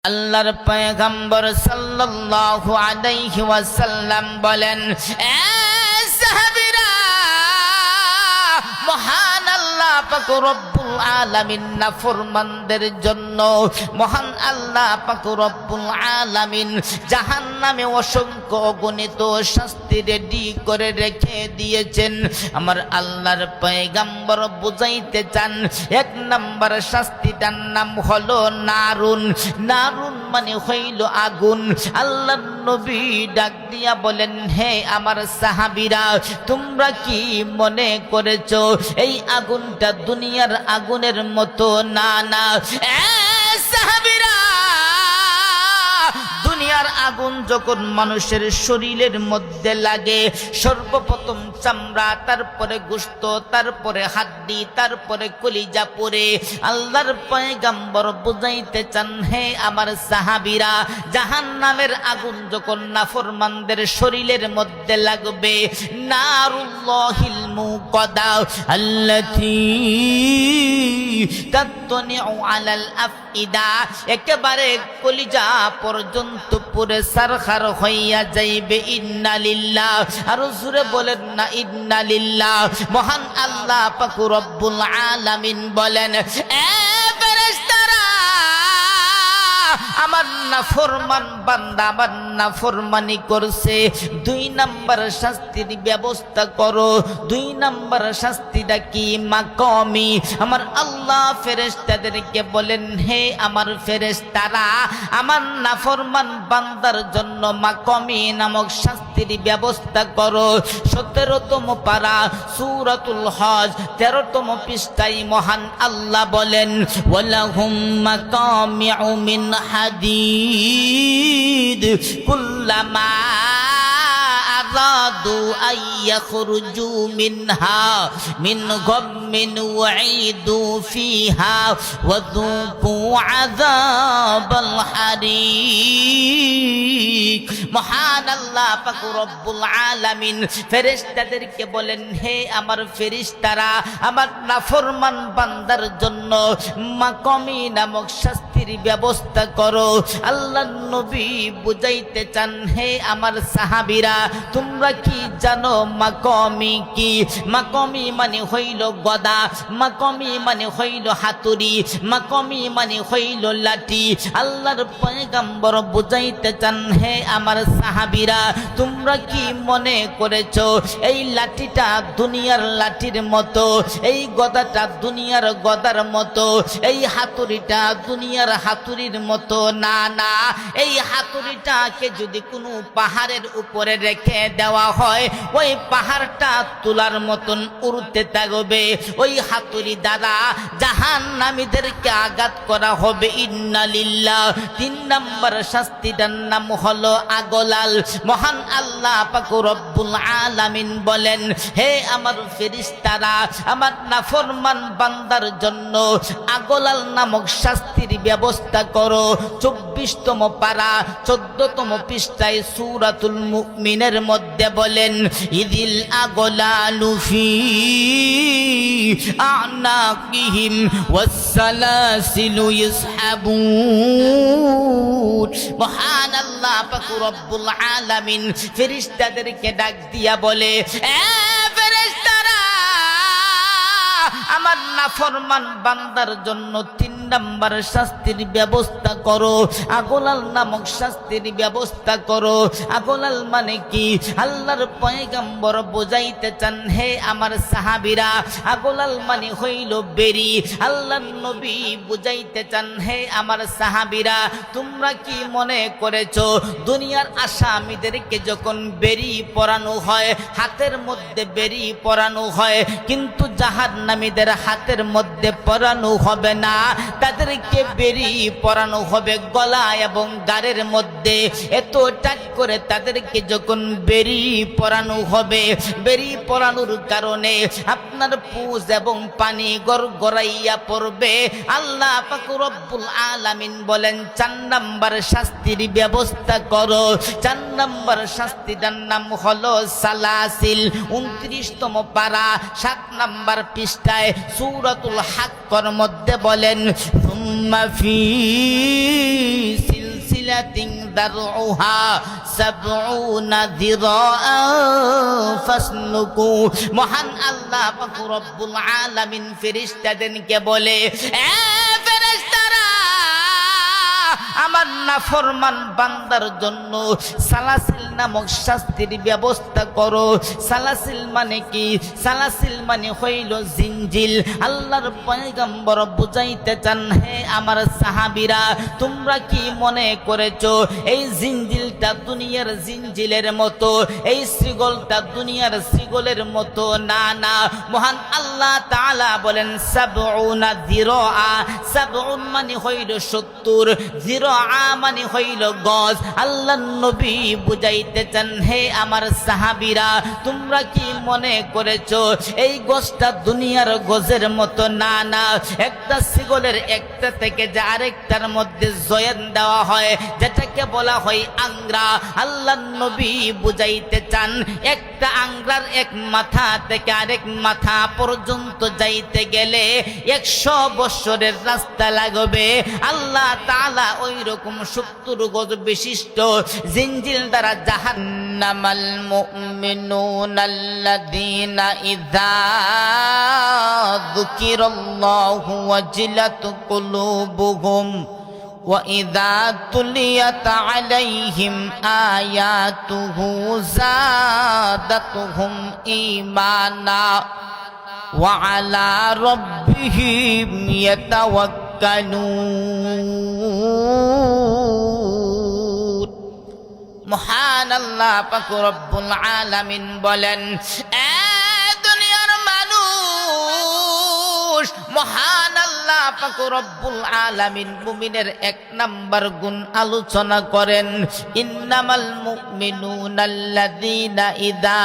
আল্লাহর পয়গম্বর সাল্লাল্লাহু আলাইহি ওয়াসাল্লাম বলেন, এ সাহাবীরা, মহান আল্লাহ পাক রব্বুল আলামিন নাফরমানদের জন্য, মহান আল্লাহ পাক রব্বুল আলামিন জাহান্নামে অসংখ্য অগণিত শাস্তি রেডি করে রেখে দিয়েছেন। আমার আল্লাহর পয়গম্বর বুঝাইতে চান, এক নাম্বার শাস্তিটার নাম হলো নারুন। নারুন মানে হইল আগুন। আল্লাহর নবী ডাক দিয়া বলেন, হে আমার সাহাবীরা, তোমরা কি মনে করেছো এই আগুনটা দুনিয়ার আগুনের মতো? না না, সাহাবীরা, দুনিয়ার আগুন যখন মানুষের শরীরের মধ্যে লাগে, সর্বপ্রথম চামড়া, তারপরে গোশত, তারপরে হাড্ডি, তারপরে কলিজা পড়ে। আল্লাহর পয়গম্বর বুঝাইতে চান, হে আমার সাহাবীরা, জাহান্নামের আগুন যখন নাফরমানদের শরীরের মধ্যে লাগবে, নারুল্লাহিল মুকাদা আল্লাতী তাতনিউ আলাল আফইদা, একেবারে কলিজা পর্যন্ত পুরে সারখার হইয়া যাইবে। ইন্না লিল্লাহ, আর জোরে বলেন না ইন্না লিল্লাহ। মহান আল্লাহ পাক রব্বুল আলামিন বলেন, এ ফেরেশতারা, আমার নাফরমান বান্দা আমার নাফরমানি করছে, দুই নাম্বার শাস্তির ব্যবস্থা করো। দুই নাম্বার শাস্তিটা কি? মাকামি। আমার আল্লাহ ফেরেশতাদেরকে বলেন, হে আমার ফেরেশতারা, আমার নাফরমান বান্দার জন্য মাকামি নামক শাস্তির ব্যবস্থা করো। 17তম পারা সূরাতুল হজ 13তম পৃষ্ঠায় মহান আল্লাহ বলেন, ওয়ালাহুম মাকামিউ মিন হাদিদ কুল্লামা আরাদু আইয়াখরুজু মিনহা মিন গাম্মিন ওয়াঈদু ফিহা ওয়াযুকু আযাবাল হারিক। মহান আল্লাহ পাক রব্বুল আলামিন ফেরেশতাদেরকে বলেন, হে আমার ফেরেশতারা, আমার নাফরমান বান্দার জন্য মাকামি নামক শাস্তির ব্যবস্থা করো। আল্লাহর নবী বুঝাইতে চান, হে আমার সাহাবীরা, তোমরা কি জানো মাকামি কি? মাকামি মানে হইল গদা, মাকামি মানে হইল হাতুড়ি, মাকামি মানে হইল লাঠি। আল্লাহর পয়গম্বর বুঝাইতে চান, হে আমার সাহাবীরা, তোমরা কি মনে করেছো এই লাঠিটা দুনিয়ার লাঠির মতো, এই গদাটা দুনিয়ার গদার মতো, এই হাতুড়িটা দুনিয়ার হাতুড়ির মতো? না না, এই হাতুড়িটাকে যদি কোনো পাহাড়ের উপরে রেখে দেওয়া হয়, ওই পাহাড়টা তুলার মতন উড়তে থাকবে। ওই হাতুড়ি দ্বারা জাহান্নামীদেরকে আঘাত করা হবে। ইন্না লিল্লাহ। 3 নাম্বার শাস্তিটার নাম হলো আগলাল। মহান আল্লাহ পাক রব্বুল আলামিন বলেন, হে আমার ফেরেশতারা, আমার নাফরমান বান্দার জন্য আগলাল নামক শাস্তির ব্যবস্থা করো। 24তম পারা 14তম পৃষ্ঠায় সূরাতুল মুমিনের মধ্যে বলেন, ইদিল আগলালু ফি আনাকিহিম ওয়াসসালাসিলু ইসহাবুন। মহান আল্লাহ পাক রব্বুল আলামিন ফেরেশতাদেরকে ডাক দিয়া বলে, এ ফেরেশতারা, আমার নাফরমান বান্দার জন্য 3 নাম্বার শাস্তির ব্যবস্থা করো। আগলাল নামক শাস্তির ব্যবস্থা করো। আগলাল মানে কি? আল্লাহর পয়গম্বর বুঝাইতে চান, হে আমার সাহাবীরা, আগলাল মানে হইল বেরি। আল্লাহর নবী বুঝাইতে চান, হে আমার সাহাবীরা, তোমরা কি মনে করেছো দুনিয়ার আসামীদেরকে যখন বেরি পরানো হয়, হাতের মধ্যে বেরি পরানো হয়, কিন্তু জাহান্নামীদের হাতের মধ্যে পরানো হবে না, তাদেরকে বেরি পরানো হবে গলা এবং গাড়ের মধ্যে। এত টাইট করে তাদেরকে যখন বেরি পরানো হবে, বেরি পরানোর কারণে আপনার পুজ এবং পানি গড়গড়াইয়া পড়বে। আল্লাহ পাক রব্বুল আলামিন বলেন, 4 নাম্বার শাস্তির ব্যবস্থা করো। 4 নাম্বার শাস্তিটার নাম হলো সালাসিল। 29তম পারা 7 নাম্বার পৃষ্ঠায় সূরাতুল হাক্কর মধ্যে বলেন, সুম্মা ফি সিলসিলাতিন দারউহা সাবউনা যিরাআন ফাসলুকু। মহান আল্লাহ পাক রব্বুল আলামিন ফেরেশতাদেরকে বলে, এ ফেরেশতারা, আমার নাফরমান বান্দার জন্য সালাসিল নামক শাস্তির ব্যবস্থা করো। সালাসিল মানে কি? সালাসিল মানে হইল জিনজিল। আল্লাহর পয়গম্বর বুঝাইতে চান, হে আমার সাহাবীরা, তোমরা কি মনে করেছো এই জিনজিলটা দুনিয়ার জিনজিলের মতো, এই শ্রীগলটা দুনিয়ার শ্রীগলের মতো? না না, মহান আল্লাহ তাআলা বলেন সাবউনা যিরাআ। সাবউন মানে হইল 70, যিরাআ মানে হইল গজ। আল্লাহর নবী বুঝাইতে চান, হে আমার সাহাবীরা, তোমরা কি মনে করেছো এই গজটা দুনিয়ার গজের মতো? না না, একটা শ্রীগলের একটা থেকে যে আরেকটার মধ্যে জয়েন দেওয়া হয়, যেটাকে বলা হয় আংরা। আল্লাহর নবী বুঝাইতে চান, একটা আংরার এক মাথা থেকে আরেক মাথা পর্যন্ত যাইতে গেলে 100 বছরের রাস্তা লাগবে। আল্লাহ তাআলা ওই রকম 70 গজ বিশিষ্ট জিনজিল দ্বারা জাহান্নামাল মুমিনুনাল্লাযীনা ইযা যুকিরাল্লাহু ওয়াজিলাত কুলুবুহুম ওয়া ইযা তুলিয়াত আলাইহিম আয়াতুহু যাদাতুহুম ঈমানা ওয়া আলা রাব্বিহিম ইয়াতাওয়াক্কালুন। মহান আল্লাহ পাক রব্বুল আলামিন বলেন, এ দুনিয়ার মানুষ, মহান আল্লাহ পাক রব্বুল আলামিন মুমিনের 1 নাম্বার গুণ আলোচনা করেন। ইন্নামাল মুমিনুনাল্লাযীনা ইযা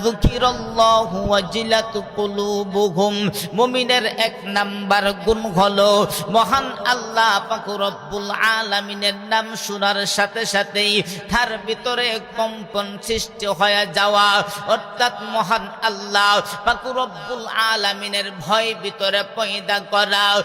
যুকিরাল্লাহু ওয়াজিলাত কুলুবুহুম। মুমিনের 1 নাম্বার গুণ হলো মহান আল্লাহ পাক রব্বুল আলামিনের নাম শোনার সাথে সাথেই তার ভিতরে কম্পন সৃষ্টি হয়ে যাওয়া, অর্থাৎ মহান আল্লাহ পাক রব্বুল আলামিনের ভয় ভিতরে পয়দা করা। এ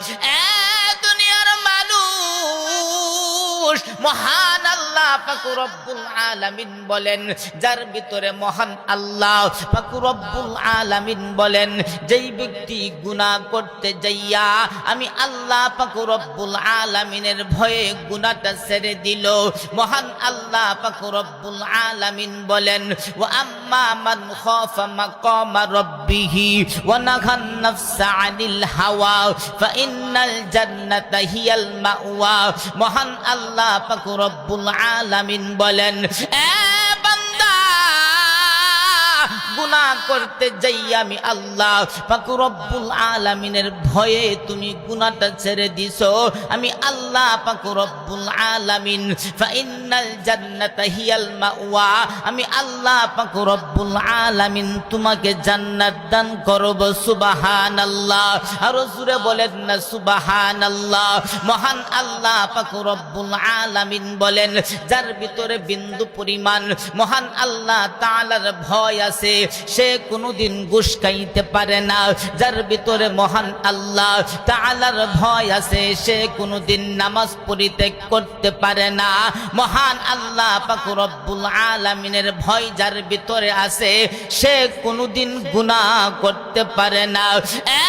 দুনিয়ার মানুষ, মহান আল্লাহ পাক রব্বুল আলামিন বলেন, যার ভিতরে মহান আল্লাহ পাক রব্বুল আলামিন বলেন, যেই ব্যক্তি গুনাহ করতে যাইয়া আমি আল্লাহ পাক রব্বুল আলামিনের ভয়ে গুনাহটা ছেড়ে দিল, মহান আল্লাহ পাক রব্বুল আলামিন বলেন, ওয়া আম্মা মান খাফা মাকামা রাব্বিহি ওয়া নাহান নাফসা আনিল হাওয়া ফা ইন্নাল জান্নাতা হিয়াল মাওয়া। মহান আল্লাহ পাক রব্বুল আলামিন বলেন, এ বান্দা, গুনাহ করতে যাই আমি আল্লাহ পাক রব্বুল আলামিনের ভয়ে তুমি গুনাহটা ছেড়ে দিছো, আমি আল্লাহ পাক রব্বুল আলামিন ফা ইন্নাল জান্নাতা হিয়াল মাওয়া, আমি আল্লাহ পাক রব্বুল আলামিন তোমাকে জান্নাত দান করব। সুবহানাল্লাহ। আর জোরে বলেন না সুবহানাল্লাহ। মহান আল্লাহ পাক রব্বুল আলামিন বলেন, যার ভিতরে বিন্দু পরিমাণ মহান আল্লাহ তাআলার ভয় আছে, সে কোনোদিন ঘুষ খাইতে পারে না। যার ভিতরে মহান আল্লাহ তাআলার ভয় আছে, সে কোনোদিন নামাজ পরিত্যাগ করতে পারে না। মহান আল্লাহ পাক রব্বুল আলামিনের ভয় যার ভিতরে আছে, সে কোনোদিন গুনাহ করতে পারে না। এ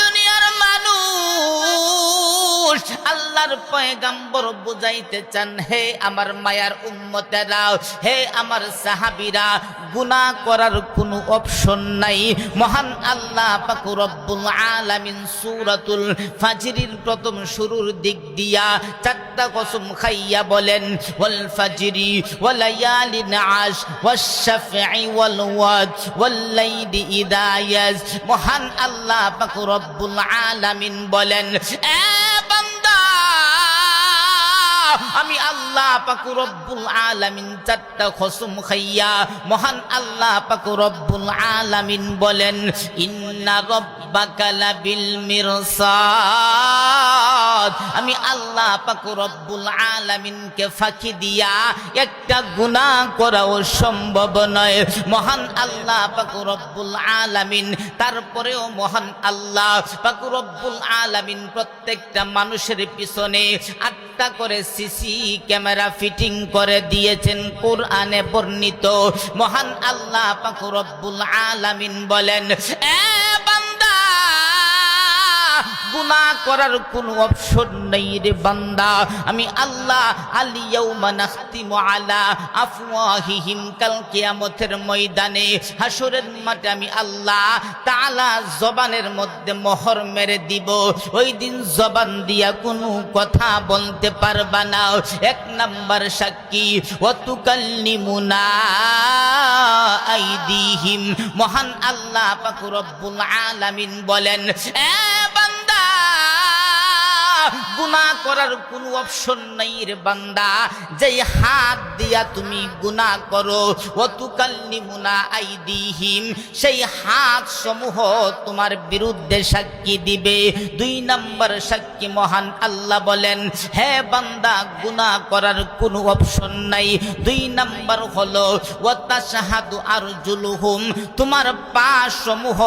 দুনিয়ার মানুষ, আল্লাহর পয়গম্বর বুঝাইতে চান, হে আমার মায়ার উম্মতেরা, হে আমার সাহাবীরা, গুনাহ করার কোনো অপশন নাই। মহান আল্লাহ পাক রব্বুল আলামিন সূরাতুল ফাজরের প্রথম শুরুর দিক দিয়া 4টা কসম খাইয়া বলেন, ওয়াল ফাজরি ওয়াল লায়ালিন আশ ওয়াশ শাফঈ ওয়াল ওয়াদ ওয়াল লাইলি ইযা ইয়াজ। মহান আল্লাহ পাক রব্বুল আলামিন বলেন, এ বান্দা, আমি আল্লাহ পাক রব্বুল আলামিন 4টা কসম খাইয়া মহান আল্লাহ পাক রব্বুল আলামিন বলেন, ইন্না রাব্বাকা লাবিল মিরসাদ। উম্মত, আমি আল্লাহ পাক রব্বুল আলামিনকে ফাঁকি দিয়া একটা গুনাহ করাও সম্ভব নয়। মহান আল্লাহ পাক রব্বুল আলামিন, তারপরেও মহান আল্লাহ পাক রব্বুল আলামিন প্রত্যেকটা মানুষের পিছনে 8টা করে সিসি ক্যামেরা ফিটিং করে দিয়েছেন। কোরআনে বর্ণিত মহান আল্লাহ পাক রব্বুল আলামিন বলেন, এ বান্দা, গুনাহ করার কোনো অপশন নেই রে বান্দা। আমি আল্লাহ আল ইয়াউমা নাখতিমু আলা আফওয়াহিহিম, কাল কিয়ামতের ময়দানে হাসরের মাঠে আমি আল্লাহ তাআলা জবানের মধ্যে মোহর মেরে দিব। ওই দিন জবান দিয়া কোনো কথা বলতে পারবা না। 1 নাম্বার সাক্ষী ওয়া তুকাল্লিমুনা আইদিহিম, মহান আল্লাহ পাক রব্বুল আলামিন বলেন, এ বান্দা, গুনাহ করার কোনো অপশন নাই রে বান্দা। যেই হাত দিয়া তুমি গুনাহ করো, ওয়া তুকাল্লিমুনা আইদিহিম, সেই হাত সমূহ তোমার বিরুদ্ধে সাক্ষী দিবে। 2 নাম্বার সাক্ষী মহান আল্লাহ বলেন, হে বান্দা, গুনাহ করার কোনো অপশন নাই। 2 নাম্বার হলো ওয়া তাশহাদু আরজুলুহুম, তোমার পা সমূহ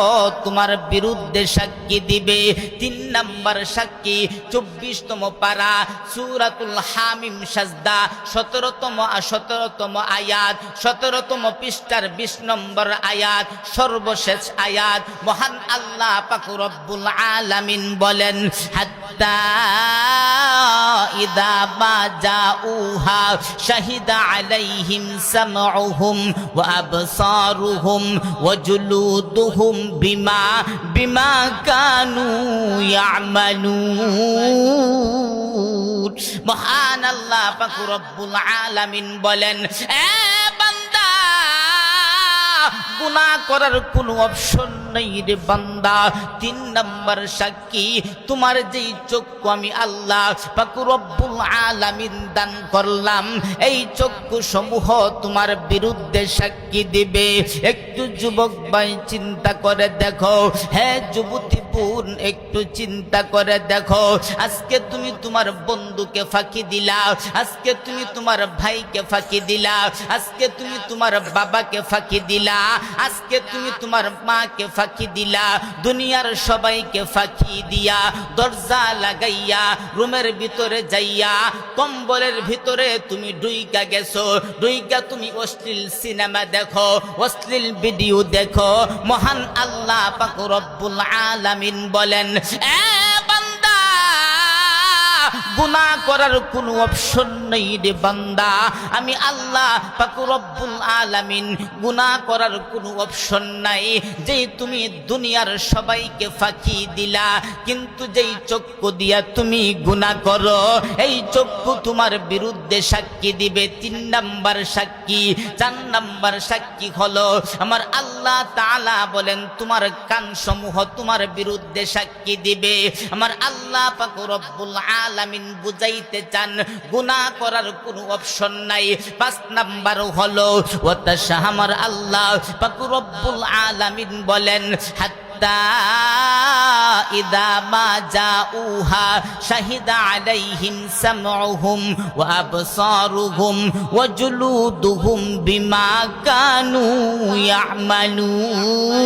তোমার বিরুদ্ধে সাক্ষী দিবে। 3 নাম্বার সাক্ষী 24তম পারা সূরাতুল হামিম সাজদা 17তম আয়াত, 17তম পৃষ্ঠার 20 নম্বর আয়াত, সর্বশেষ আয়াত। মহান আল্লাহ পাক রব্বুল আলামিন বলেন, হাত্তা ইদা মা জাউহা শাহিদা আলাইহিম সামউহুম ওয়া আবসারুহুম ওয়া জুলুদুহুম বিমা কানু ইয়ামালুন। মহান আল্লাহ পাক রব্বুল আলামিন বলেন, এ বান্দা, গুনাহ করার কোনো অপশন নেই রে বান্দা। 3 নাম্বার সাক্ষী, তোমার যেই চক্ষু আমি আল্লাহ পাক রব্বুল আলামিন দান করলাম, এই চক্ষু সমূহ তোমার বিরুদ্ধে সাক্ষী দিবে। একটু যুবক ভাই চিন্তা করে দেখো, হ্যাঁ যুবতী বোন একটু চিন্তা করে দেখো, আজকে তুমি তোমার বন্ধুকে ফাঁকি দিলা, আজকে তুমি তোমার ভাইকে ফাঁকি দিলা, আজকে তুমি তোমার বাবাকে ফাঁকি দিলা, আজকে তুমি তোমার মাকে ফাঁকি দিলা, দুনিয়ার সবাইকে ফাঁকি দিয়া দরজা লাগাইয়া রুমের ভিতরে যাইয়া কম্বলের ভিতরে তুমি ডুইকা গেছো, ডুইকা তুমি অশ্লীল সিনেমা দেখো, অশ্লীল ভিডিও দেখো। মহান আল্লাহ পাক রব্বুল আলামিন বলেন, এ বান্দা, গুনাহ করার কোনো অপশন নেই রে বান্দা। আমি আল্লাহ পাক রব্বুল আলামিন, গুনাহ করার কোনো অপশন নাই। যেই তুমি দুনিয়ার সবাইকে ফাঁকি দিলা, কিন্তু যেই চক্ষু দিয়া তুমি গুনাহ করো, এই চক্ষু তোমার বিরুদ্ধে সাক্ষী দিবে। 3 নাম্বার সাক্ষী। 4 নাম্বার সাক্ষী হলো আমার আল্লাহ তাআলা বলেন, তোমার কান সমূহ তোমার বিরুদ্ধে সাক্ষী দিবে। আমার আল্লাহ পাক রব্বুল আলামিন বুঝাইতে চান গুনাহ করার কোনো অপশন নাই। 5 নাম্বার হলো আমার আল্লাহ পাক রব্বুল আলামিন বলেন, হাত্তা ইদা মা জাউহা শাহিদা আলাইহিম সামউহুম ওয়া আবসারুহুম ওয়া জুলুদুহুম বিমা কানু ইয়ামালুন।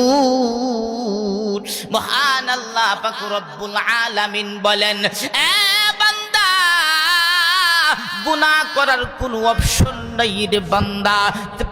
মহান আল্লাহ পাক রব্বুল আলামিন বলেন, এ বান্দা, গুনাহ করার কোনো অপশন নাই রে বান্দা।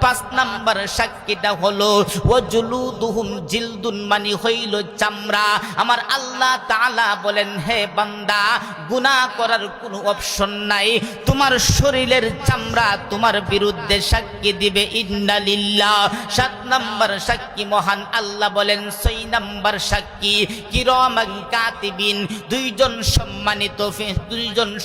5 নাম্বার সাক্ষীটা হলো ওয়াজুলুদুহুম জিলদুন, মানে হইল চামড়া। আমার আল্লাহ তাআলা বলেন, হে বান্দা, গুনাহ করার কোনো অপশন নাই, তোমার শরীরের চামড়া তোমার বিরুদ্ধে সাক্ষী দিবে। ইন্না লিল্লাহ। 7 নাম্বার সাক্ষী মহান আল্লাহ বলেন, 6 নাম্বার সাক্ষী কিরামান কাতিবিন, 2জন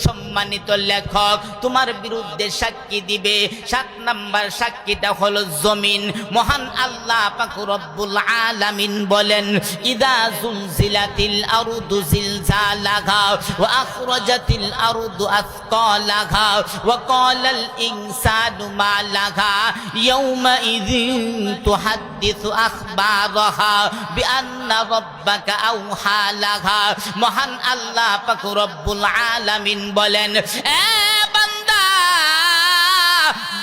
সম্মানিত লেখক তোমার বিরুদ্ধে সাক্ষী দিবে। 7 নাম্বার সাক্ষীটা হলো জমিন। মহান আল্লাহ পাক রব্বুল আলামিন বলেন, ইদা জুলজিলাতিল আরদু জিলজালাহা ওয়া আখরাজাতিল আরদু আসকালাহা ওয়া ক্বালাল ইনসানু মা লাহা ইয়াওমা ইযিন তুহাদ্দিসু আখবারাহা বিআন্না রাব্বাকা আওহা লাহা। মহান আল্লাহ পাক রব্বুল আলামিন বলেন, এ বান্দা,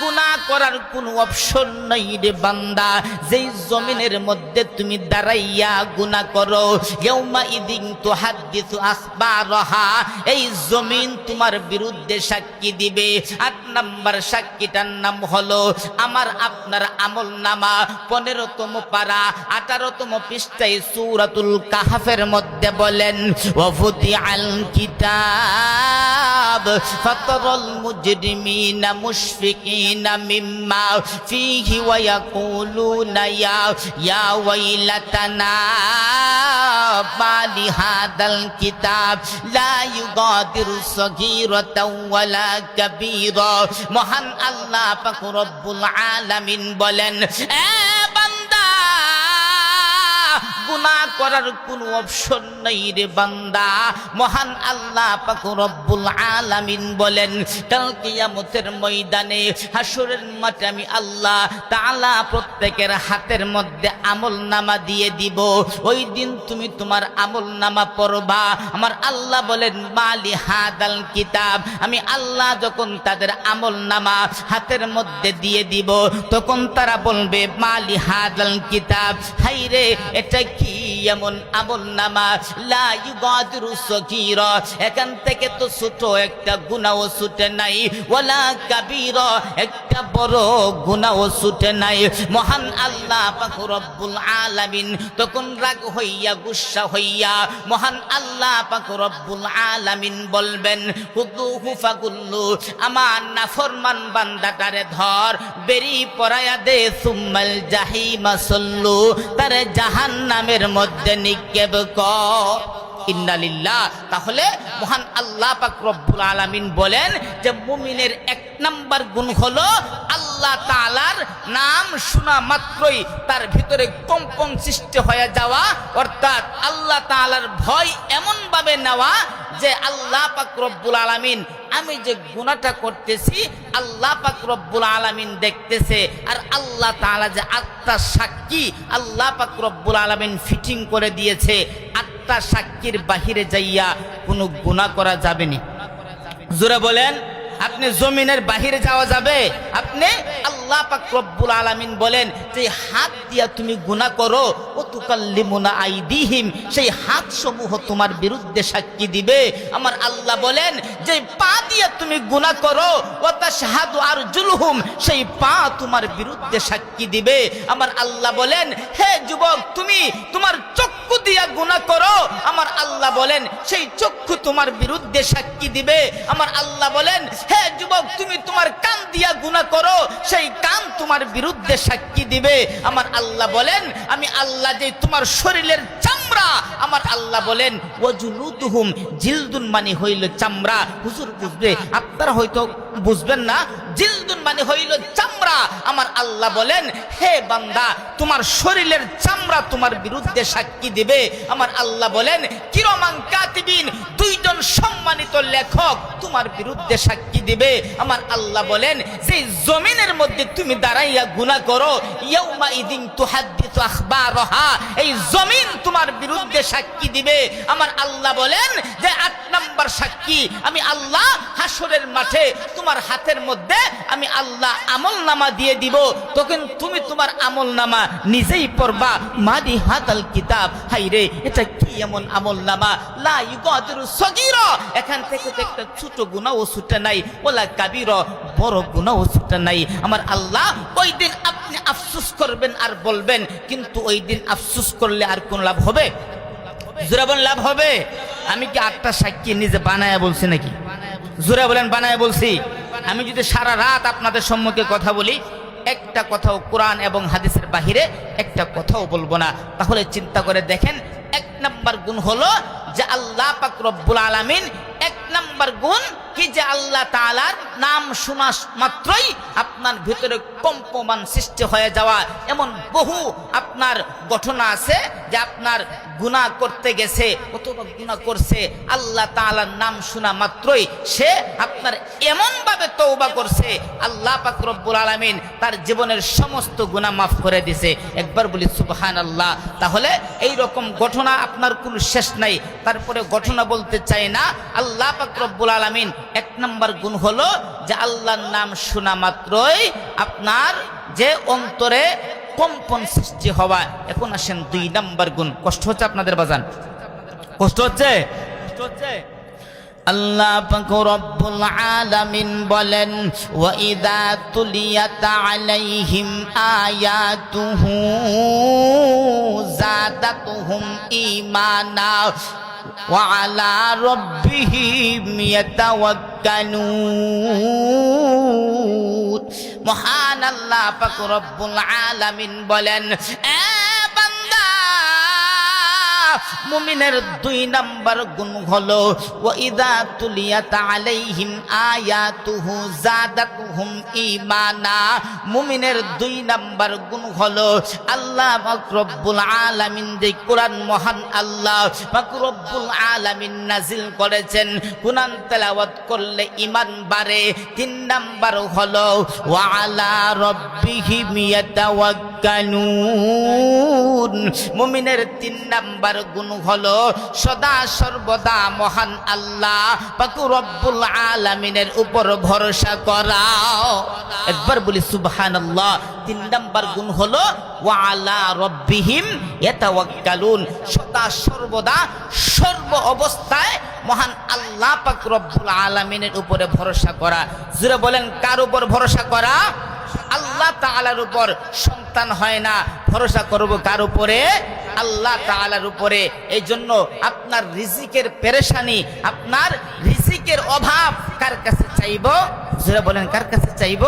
গুনাহ করার কোনো অপশন নাই রে বান্দা। যেই জমিনের মধ্যে তুমি দাঁড়াইয়া গুনাহ করো, ইয়াউমা ইদিন তুহাদ্দিসু আখবারাহা, এই জমিন তোমার বিরুদ্ধে সাক্ষী দিবে। 8 নাম্বার সাক্ষীটার নাম হলো আমার আপনার আমলনামা। 15তম পারা 18তম পৃষ্ঠায় সূরাতুল কাহফের মধ্যে বলেন, ওয়া ফুতিআল কিতাব ফাতারাল মুজরিমিনা মুশফিকিনা মিম্মা ফীহি ওয়া ইয়াকুলুনা ইয়া ওয়াইলাতানা মা লিহাদাল কিতাব লা ইউগাদিরু সগীরাতাও ওয়ালা কাবীরা। মহান আল্লাহ পাক রব্বুল আলামিন বলেন, এ বান্দা, গুনাহ করার কোনো অপশন নাই রে বান্দা। মহান আল্লাহ পাক রব্বুল আলামিন বলেন, কাল কিয়ামতের ময়দানে হাসরের মাঠে আমি আল্লাহ তাআলা প্রত্যেকের হাতের মধ্যে আমলনামা দিয়ে দিব। ওই দিন তুমি তোমার আমলনামা পড়বা। আমার আল্লাহ বলেন, মালি হাদাল কিতাব, আমি আল্লাহ যখন তাদের আমলনামা হাতের মধ্যে দিয়ে দিব, তখন তারা বলবে, মালি হাদাল কিতাব, হাইরে এটা কি এমন আমলনামা, লা ইউগাদিরু সগীরা, এখান থেকে তো ছোট একটা গুনাহও ছুটে নাই, ওয়ালা কাবীরা, একটা বড় গুনাহও ছুটে নাই। মহান আল্লাহ পাক রব্বুল আলামিন তখন রাগ হইয়া, গুসা হইয়া মহান আল্লাহ পাক রব্বুল আলামিন বলবেন, খুযুহু ফাগুল্লু, আমার নাফরমান বান্দাটারে ধর, বেরি পরায়া দে, সুম্মাল জাহিমা সল্লু, তারে জাহান্নামের মধ্যে নিক্ষেপ কর। ইন্নালিল্লাহ। তাহলে মহান আল্লাহ পাক রব্বুল আলামিন বলেন যে মুমিনের 1 নাম্বার গুণ হলো আল্লাহ তাআলার নাম শোনা মাত্রই তার ভিতরে কম্পন সৃষ্টি হয়ে যাওয়া, অর্থাৎ আল্লাহ তাআলার ভয় এমন ভাবে নেওয়া যে আল্লাহ পাক রব্বুল আলামিন, আমি যে গুনাহটা করতেছি আল্লাহ পাক রব্বুল আলামিন দেখতেছে, আর আল্লাহ তাআলা যে আত্মা সাক্ষী, আল্লাহ পাক রব্বুল আলামিন ফিটিং করে দিয়েছে, আত্মা সাক্ষীর বাহিরে যাইয়া কোনো গুনাহ করা যাবে না। জোরে বলেন, আপনি জমিনের বাহিরে যাওয়া যাবে? আপনি আল্লাহ পাক রব্বুল আলামিন বলেন যে হাত দিয়া তুমি গুনাহ করো, ও তুকাল্লিমুনা আইদিহিম, সেই হাত সমূহ তোমার বিরুদ্ধে সাক্ষী দিবে। আমার আল্লাহ বলেন যে পা দিয়া তুমি গুনাহ করো, ও তাশহাদু আরজুলুহুম, সেই পা তোমার বিরুদ্ধে সাক্ষী দিবে। আমার আল্লাহ বলেন, হে যুবক, তুমি তোমার চক্ষু দিয়া গুনাহ করো, আমার আল্লাহ বলেন সেই চক্ষু তোমার বিরুদ্ধে সাক্ষী দিবে। আমার আল্লাহ বলেন, হে যুবক, তুমি তোমার কান দিয়া গুনাহ করো, সেই কান তোমার বিরুদ্ধে সাক্ষী দিবে। আমার আল্লাহ বলেন, আমি আল্লাহ যে তোমার শরীরের চামড়া, আমার আল্লাহ বলেন ওয়াজুলুদুহুম, জিলদুন মানে হইল চামড়া। হুজুর বুঝবে, আপনারা হয়তো বুঝবেন না, জিলদুন মানে হইল চামড়া। আমার আল্লাহ বলেন, হে বান্দা, তোমার শরীরের চামড়া তোমার বিরুদ্ধে সাক্ষী দিবে। আমার আল্লাহ বলেন, কিরামান কাতিবিন, 2 জন সম্মানিত লেখক তোমার বিরুদ্ধে সাক্ষী দিবে। আমার আল্লাহ বলেন, যে জমিনের মধ্যে তুমি দাঁড়াইয়া গুনাহ করো, ইয়াউমা ইদিন তুহাদ্দিসু আখবারাহা, এই জমিন তোমার বিরুদ্ধে সাক্ষী দিবে। আমার আল্লাহ বলেন যে 8 নাম্বার সাক্ষী আমি আল্লাহ হাসরের মাঠে তোমার হাতের মধ্যে আমি আল্লাহ আমলনামা দিয়ে দিব, তখন তুমি তোমার আমলনামা নিজেই পড়বা। মাদি হাদাল কিতাব, হাইরে এটা কি এমন আমলনামা, লা ইউগাদিরু সগীরা, এখান থেকে তো একটা ছোট গুনাহও ছুটে নাই, ওয়ালা কাবীরা, বড় গুনাহও ছুটে নাই। আমার আল্লাহ ওই দিন আপনি আফসোস করবেন আর বলবেন, কিন্তু ওই দিন আফসোস করলে আর কোন লাভ হবে? জোরে বলেন, লাভ হবে? আমি কি 8টা সাক্ষী নিজে বানায়া বলছি নাকি? জোরে বলেন, বানায়া বলছি? আমি যদি সারা রাত আপনাদের সম্মুখে কথা বলি, একটা কথাও কোরআন এবং হাদিসের বাহিরে একটা কথাও বলবো না, তাহলে চিন্তা করে দেখেন। 1 নাম্বার গুণ হলো যে আল্লাহ পাক রব্বুল আলামিন 1 নাম্বার গুণ কি যে আল্লাহ তাআলার নাম শোনা মাত্রই আপনার ভিতরে কম্পমান সৃষ্টি হয়ে যাওয়া। এমন বহু আপনার ঘটনা আছে যে আপনার গুনাহ করতে গেছে অথবা গুনাহ করছে, আল্লাহ তাআলার নাম শোনা মাত্রই সে আপনার এমন ভাবে তওবা করছে, আল্লাহ পাক রব্বুল আলামিন তার জীবনের সমস্ত গুনাহ মাফ করে দিয়েছে। একবার বলি সুবহানাল্লাহ। তাহলে এই রকম ঘটনা আপনার কোনো শেষ নাই। তারপরে ঘটনা বলতে চাই না। আল্লাহ পাক রব্বুল আলামিন এক নম্বর গুণ হলো যে আল্লাহর নাম শোনা মাত্রই আপনার যে অন্তরে কম্পন সৃষ্টি হওয়া। এখন আসেন 2 নম্বর গুণ। কষ্ট হচ্ছে আপনাদের বাজান? কষ্ট হচ্ছে? আল্লাহ পাক রব্বুল আলামিন বলেন, ওয়া ইযা তুলিয়াত আলাইহিম আয়াতুহু যাদাতুহুম ঈমানা ওয়া আলা রাব্বিহিম ইয়াতাওয়াক্কালুন। মহান আল্লাহ পাক রব্বুল আলামিন বলেন, মুমিনের 2 নম্বর গুণ হলো ওয়া ইযা তুলিয়াত আলাইহিম আয়াতুহু যাদাতুহুম ঈমানা। মুমিনের 2 নম্বর গুণ হলো আল্লাহ পাক রব্বুল আলামিন যে কোরআন মহান আল্লাহ পাক রব্বুল আলামিন নাজিল করেছেন, কোরআন তেলাওয়াত করলে ঈমান বাড়ে। 3 নম্বর হলো ওয়া আলা রাব্বিহিম ইয়াতাওয়াক্কালুন। মুমিনের 3 নম্বর গুণ হলো সদা সর্বদা মহান আল্লাহ পাক রব্বুল আলামিনের উপর ভরসা করা। একবার বলি সুবহানাল্লাহ। 3 নম্বর গুণ হলো ওয়া আলা রাব্বিহিম ইয়াতাওয়াক্কালুন। সদা সর্বদা সর্ব অবস্থায় মহান আল্লাহ পাক রব্বুল আলামিনের উপরে ভরসা করা। জোরে বলেন, কার উপর ভরসা করা? আল্লাহ তাআলার উপর। সন্তান হয় না, ভরসা করব কার উপরে? আল্লাহ তাআলার উপরে। এই জন্য আপনার রিজিকের পেরেশানি, আপনার রিজিকের অভাব কার কাছে চাইব? যারা বলেন কার কাছে চাইব?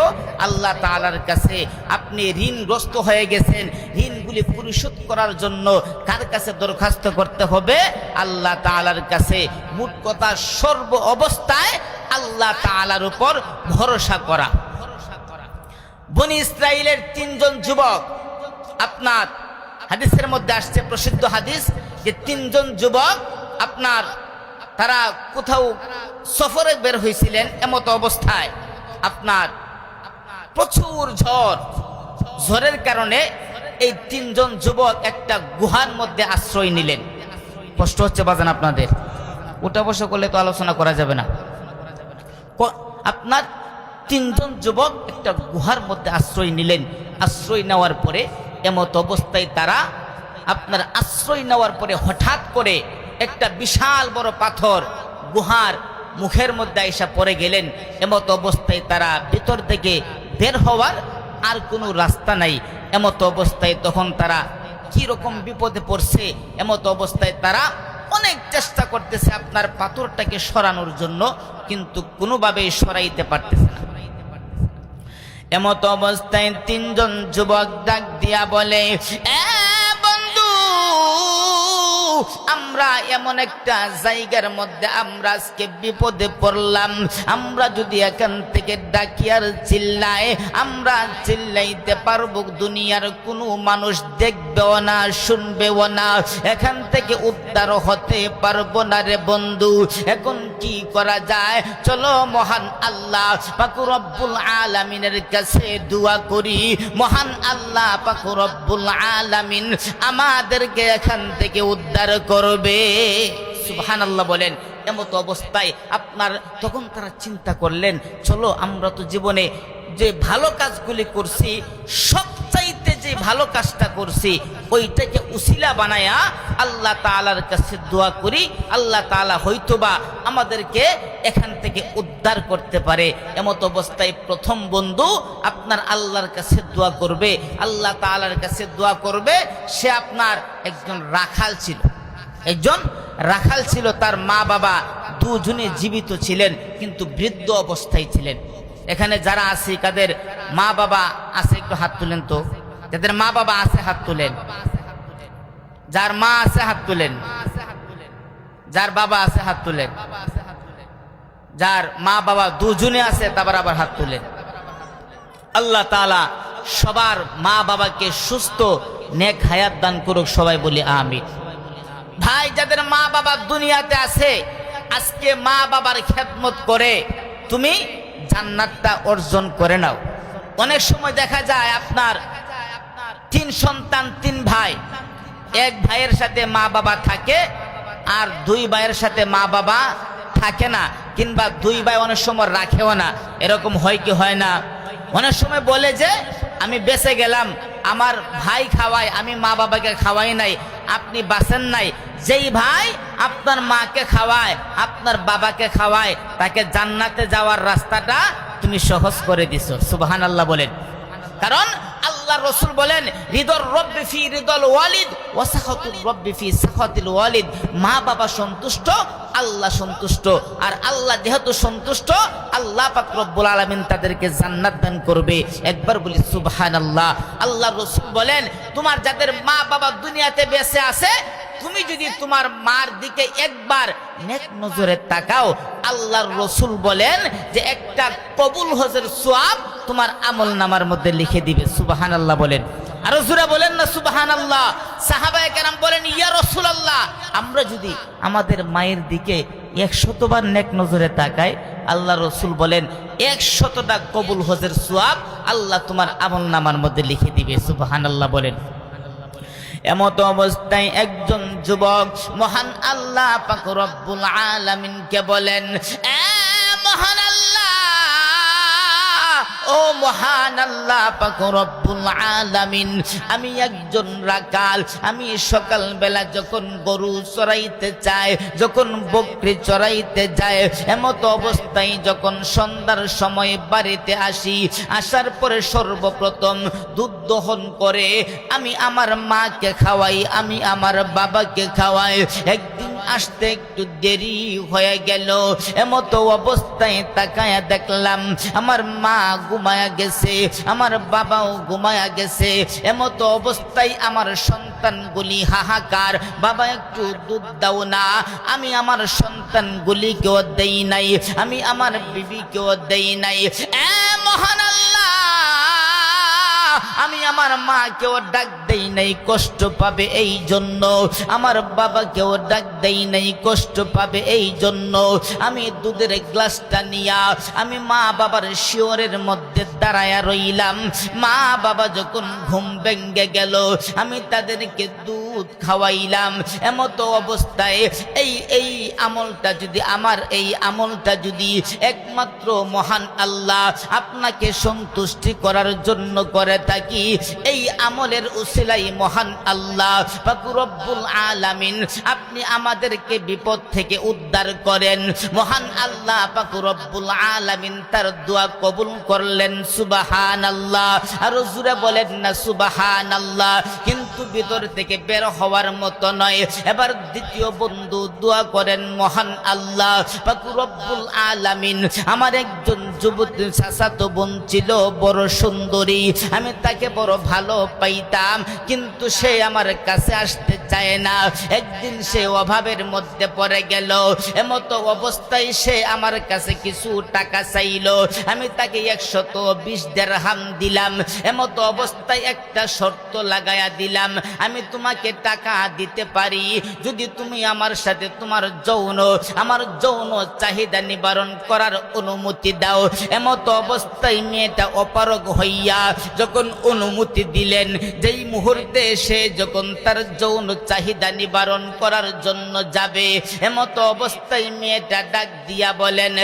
আল্লাহ তাআলার কাছে। আপনি ঋণগ্রস্ত হয়ে গেছেন, ঋণগুলি পরিশোধ করার জন্য কার কাছে দরখাস্ত করতে হবে? আল্লাহ তাআলার কাছে। মোট কথা সর্ব অবস্থায় আল্লাহ তাআলার উপর ভরসা করা। বনি ইসরাইলের 3 জন যুবক, আপনার হাদিসের মধ্যে আসছে, প্রসিদ্ধ হাদিস, যে 3 জন যুবক আপনার তারা কোথাও সফরে বের হয়েছিলেন। এমত অবস্থায় আপনার প্রচুর ঝড়ের কারণে এই 3 জন যুবক একটা গুহার মধ্যে আশ্রয় নিলেন। কষ্ট হচ্ছে বাজান আপনাদের? উঠা বসা করলে তো আলোচনা করা যাবে না। আপনার 3 জন যুবক একটা গুহার মধ্যে আশ্রয় নিলেন। আশ্রয় নেওয়ার পরে এমত অবস্থায় তারা আপনার আশ্রয় নেওয়ার পরে হঠাৎ করে একটা বিশাল বড় পাথর গুহার মুখের মধ্যে এসে পড়ে গেলেন। এমত অবস্থায় তারা ভিতর থেকে বের হওয়ার আর কোনো রাস্তা নাই। এমত অবস্থায় তখন তারা কি রকম বিপদে পড়ছে। এমত অবস্থায় তারা অনেক চেষ্টা করতেছে আপনার পাথরটাকে সরানোর জন্য, কিন্তু কোনোভাবেই সরাইতে পারতেছে না। এমত অবস্থায় 3 জন যুবক ডাক দিয়া বলে, বন্ধু, আমরা এমন একটা জায়গার মধ্যে আমরা আজকে বিপদে পড়লাম। আমরা যদি এখান থেকে ডাকি আর চিল্লাই, আমরা চিল্লাইতে পারবো, দুনিয়ার কোনো মানুষ দেখবেও না, শুনবেও না, এখান থেকে উদ্ধার হতে পারবো না রে বন্ধু। এখন কি করা যায়? চলো মহান আল্লাহ পাক রব্বুল আলামিনের কাছে দোয়া করি। মহান আল্লাহ পাক রব্বুল আলামিন আমাদেরকে এখান থেকে উদ্ধার করবে। সুবহানাল্লাহ বলেন। এমত অবস্থায় আপনার তখন তারা চিন্তা করলেন, চলো আমরা তো জীবনে যে ভালো কাজগুলি করছি, সবচাইতে যে ভালো কাজটা করছি ওইটাকে উসিলা বানায়া আল্লাহ তাআলার কাছে দোয়া করি। আল্লাহ তাআলা হয়তোবা আমাদেরকে এখান থেকে উদ্ধার করতে পারে। এমত অবস্থায় প্রথম বন্ধু আপনার আল্লাহর কাছে দোয়া করবে, আল্লাহ তাআলার কাছে দোয়া করবে। সে আপনার একজন রাখাল ছিল, একজন রাখাল ছিল। তার মা বাবা দুজনে জীবিত ছিলেন, কিন্তু বৃদ্ধ অবস্থায় ছিলেন। এখানে যারা আছে কাদের মা বাবা আছে একটু হাত তুলেন তো। যাদের মা বাবা আছে হাত তুলেন। যার মা আছে হাত তুলেন। যার বাবা আছে হাত তুলেন। যার মা বাবা দুজনে আছে তারপর আবার হাত তুলেন। আল্লাহ তাআলা সবার মা বাবাকে সুস্থ নেক হায়াত দান করুক, সবাই বলি আমিন। ভাই, যাদের মা বাবা দুনিয়াতে আছে, আজকে মা বাবার খেদমত করে তুমি জান্নাতটা অর্জন করে নাও। অনেক সময় দেখা যায় আপনার 3 সন্তান 3 ভাই, এক ভাইয়ের সাথে মা বাবা থাকে আর 2 ভাইয়ের সাথে মা বাবা থাকে না, কিংবা 2 ভাই অনেক সময় রাখেও না। এরকম হয় কি হয় না? অনেক সময় বলে যে আমি বেঁচে গেলাম, আমার ভাই খাওয়ায়, আমি মা বাবাকে খাওয়াই নাই। আপনি বাঁচেন নাই। যেই ভাই আপনার মাকে খাওয়ায়, আপনার বাবাকে খাওয়ায়, তাকে জান্নাতে যাওয়ার রাস্তাটা তুমি সহজ করে দিছো। সুবহানাল্লাহ বলেন। কারণ আল্লাহ রাসূল বলেন, রিদর রব্বি ফি রিদল ওয়ালিদ ওয়া সাখাতুর রব্বি ফি সাখাতিল ওয়ালিদ। মা বাবা সন্তুষ্ট, আল্লাহ সন্তুষ্ট। আর আল্লাহ যেহেতু সন্তুষ্ট, আল্লাহ পাক রব্বুল আলামিন তাদেরকে জান্নাত দান করবে। একবার বলি সুবহানাল্লাহ। আল্লাহ রাসূল বলেন, তোমার যাদের মা বাবা দুনিয়াতে বেঁচে আছে, তুমি যদি তোমার মার দিকে একবার নেক নজরে তাকাও, আল্লাহর রাসূল বলেন যে একটা কবুল হজের সওয়াব তোমার আমল নামার মধ্যে লিখে দিবে। সুবহানাল্লাহ বলেন। আরো জোরে বলেন না সুবহানাল্লাহ। সাহাবায়ে কেরাম বলেন, ইয়া রাসূলুল্লাহ, আমরা যদি আমাদের মায়ের দিকে 100 বার নেক নজরে তাকাই, আল্লাহ রাসূল বলেন 100টা কবুল হজের সওয়াব আল্লাহ তোমার আমল নামার মধ্যে লিখে দিবে। সুবহানাল্লাহ বলেন। এমত অবস্থায় একজন যুবক মহান আল্লাহ পাক রব্বুল আলামিনকে বলেন, এ মহান আল্লাহ, ও মহান আল্লাহ পাক রব্বুল আলামিন, আমি একজন রাখাল। আমি সকাল বেলা যখন গরু চড়াইতে চাই, যখন বকরি চড়াইতে যায়, এমত অবস্থায় যখন সন্ধ্যার সময় বাড়িতে আসি, আসার পরে সর্বপ্রথম দুধ দহন করে আমি আমার মাকে খাওয়াই, আমি আমার বাবাকে খাওয়াই। একদিন আসতে একটু দেরি হয়ে গেল। এমত অবস্থায় তাকায়া দেখলাম আমার মা ঘুমায়া গেছে, আমার বাবাও ঘুমায়া গেছে। এমত অবস্থায় আমার সন্তানগুলি হাহাকার, বাবা একটু দুধ দাও না। আমি আমার সন্তানগুলিকেও দেই নাই, আমি আমার বিবিকেও দেই নাই। এ মহান আল্লাহ, আমি আমার মাকেও ডাক দেই নাই, কষ্ট পাবে এই জন্য। আমার বাবাকেও ডাক দেই নাই, কষ্ট পাবে এই জন্য। আমি দুধের গ্লাসটা নিয়া আমি মা বাবার শিওরের মধ্যে দাঁড়ায়া রইলাম। মা বাবা যখন ঘুম ভেঙে গেল, আমি তাদেরকে দুধ খাওয়াইলাম। এমতো অবস্থায় এই আমলটা যদি, আমার এই আমলটা যদি একমাত্র মহান আল্লাহ আপনাকে সন্তুষ্টি করার জন্য করে থাকি, এই আমলের উসিলাই মহান আল্লাহ পাক রব্বুল আলামিন আপনি আমাদেরকে বিপদ থেকে উদ্ধার করেন। মহান আল্লাহ পাক রব্বুল আলামিন তার দোয়া কবুল করলেন। সুবহানাল্লাহ। আর জোরে বলেন না সুবহানাল্লাহ। কিন্তু ভিতর থেকে বের হওয়ার মতো নয়। এবার দ্বিতীয় বন্ধু দোয়া করেন, মহান আল্লাহ পাক রব্বুল আলামিন আমার একজন যুবতী চাচাতো বোন ছিল, বড় সুন্দরী, আমি তাকে বড় ভালো পাইতাম, কিন্তু সে আমার কাছে আসতে চায় না। একদিন সে অভাবের মধ্যে পড়ে গেল। এমতো অবস্থায় সে আমার কাছে কিছু টাকা চাইল। আমি তাকে 120 দিরহাম দিলাম। এমতো অবস্থায় একটা শর্ত লাগায়া দিলাম, আমি তোমাকে টাকা দিতে পারি যদি তুমি আমার সাথে আমার যৌন চাহিদা নিবারণ করার অনুমতি দাও। এমতো অবস্থায় মেয়েটা অপারগ হইয়া যখন অনুমতি দিলেন, যেই মুহূর্তে সে যখন তার যৌন চাহিদা নিবারণ করার জন্য যাবে, এমতো অবস্থায় মেয়েটা ডাক দিয়া বলেন,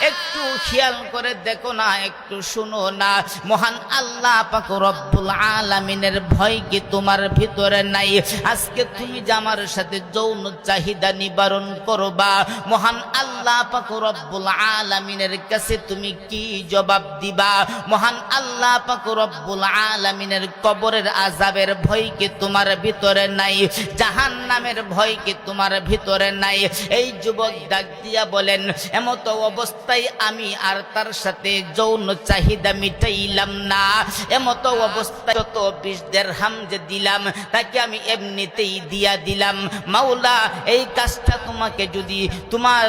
একটু খেয়াল করে দেখো না, একটু শুনো না, মহান আল্লাহ পাক রব্বুল আলামিনের ভয় কি তোমার ভিতরে নাই? আজকে তুমি যে আমার সাথে যৌন চাহিদা নিবারণ করবা, মহান আল্লাহ পাক রব্বুল আলামিনের কাছে তুমি কি জবাব দিবা? মহান আল্লাহ পাক রব্বুল আলামিনের কবরের আযাবের ভয় কি তোমার ভিতরে নাই? জাহান্নামের ভয় কি তোমার ভিতরে নাই? এই যুবক ডাক দিয়া বলেন, এমতো অবস্থা অবস্থায় আমি আর তার সাথে যৌন চাহিদা মিটাইলাম না। এমত অবস্থায় যত 20 দিরহাম যে দিলাম তাকে আমি এমনিতেই দিয়া দিলাম। মাওলা এই কাজটা তোমাকে যদি তোমার,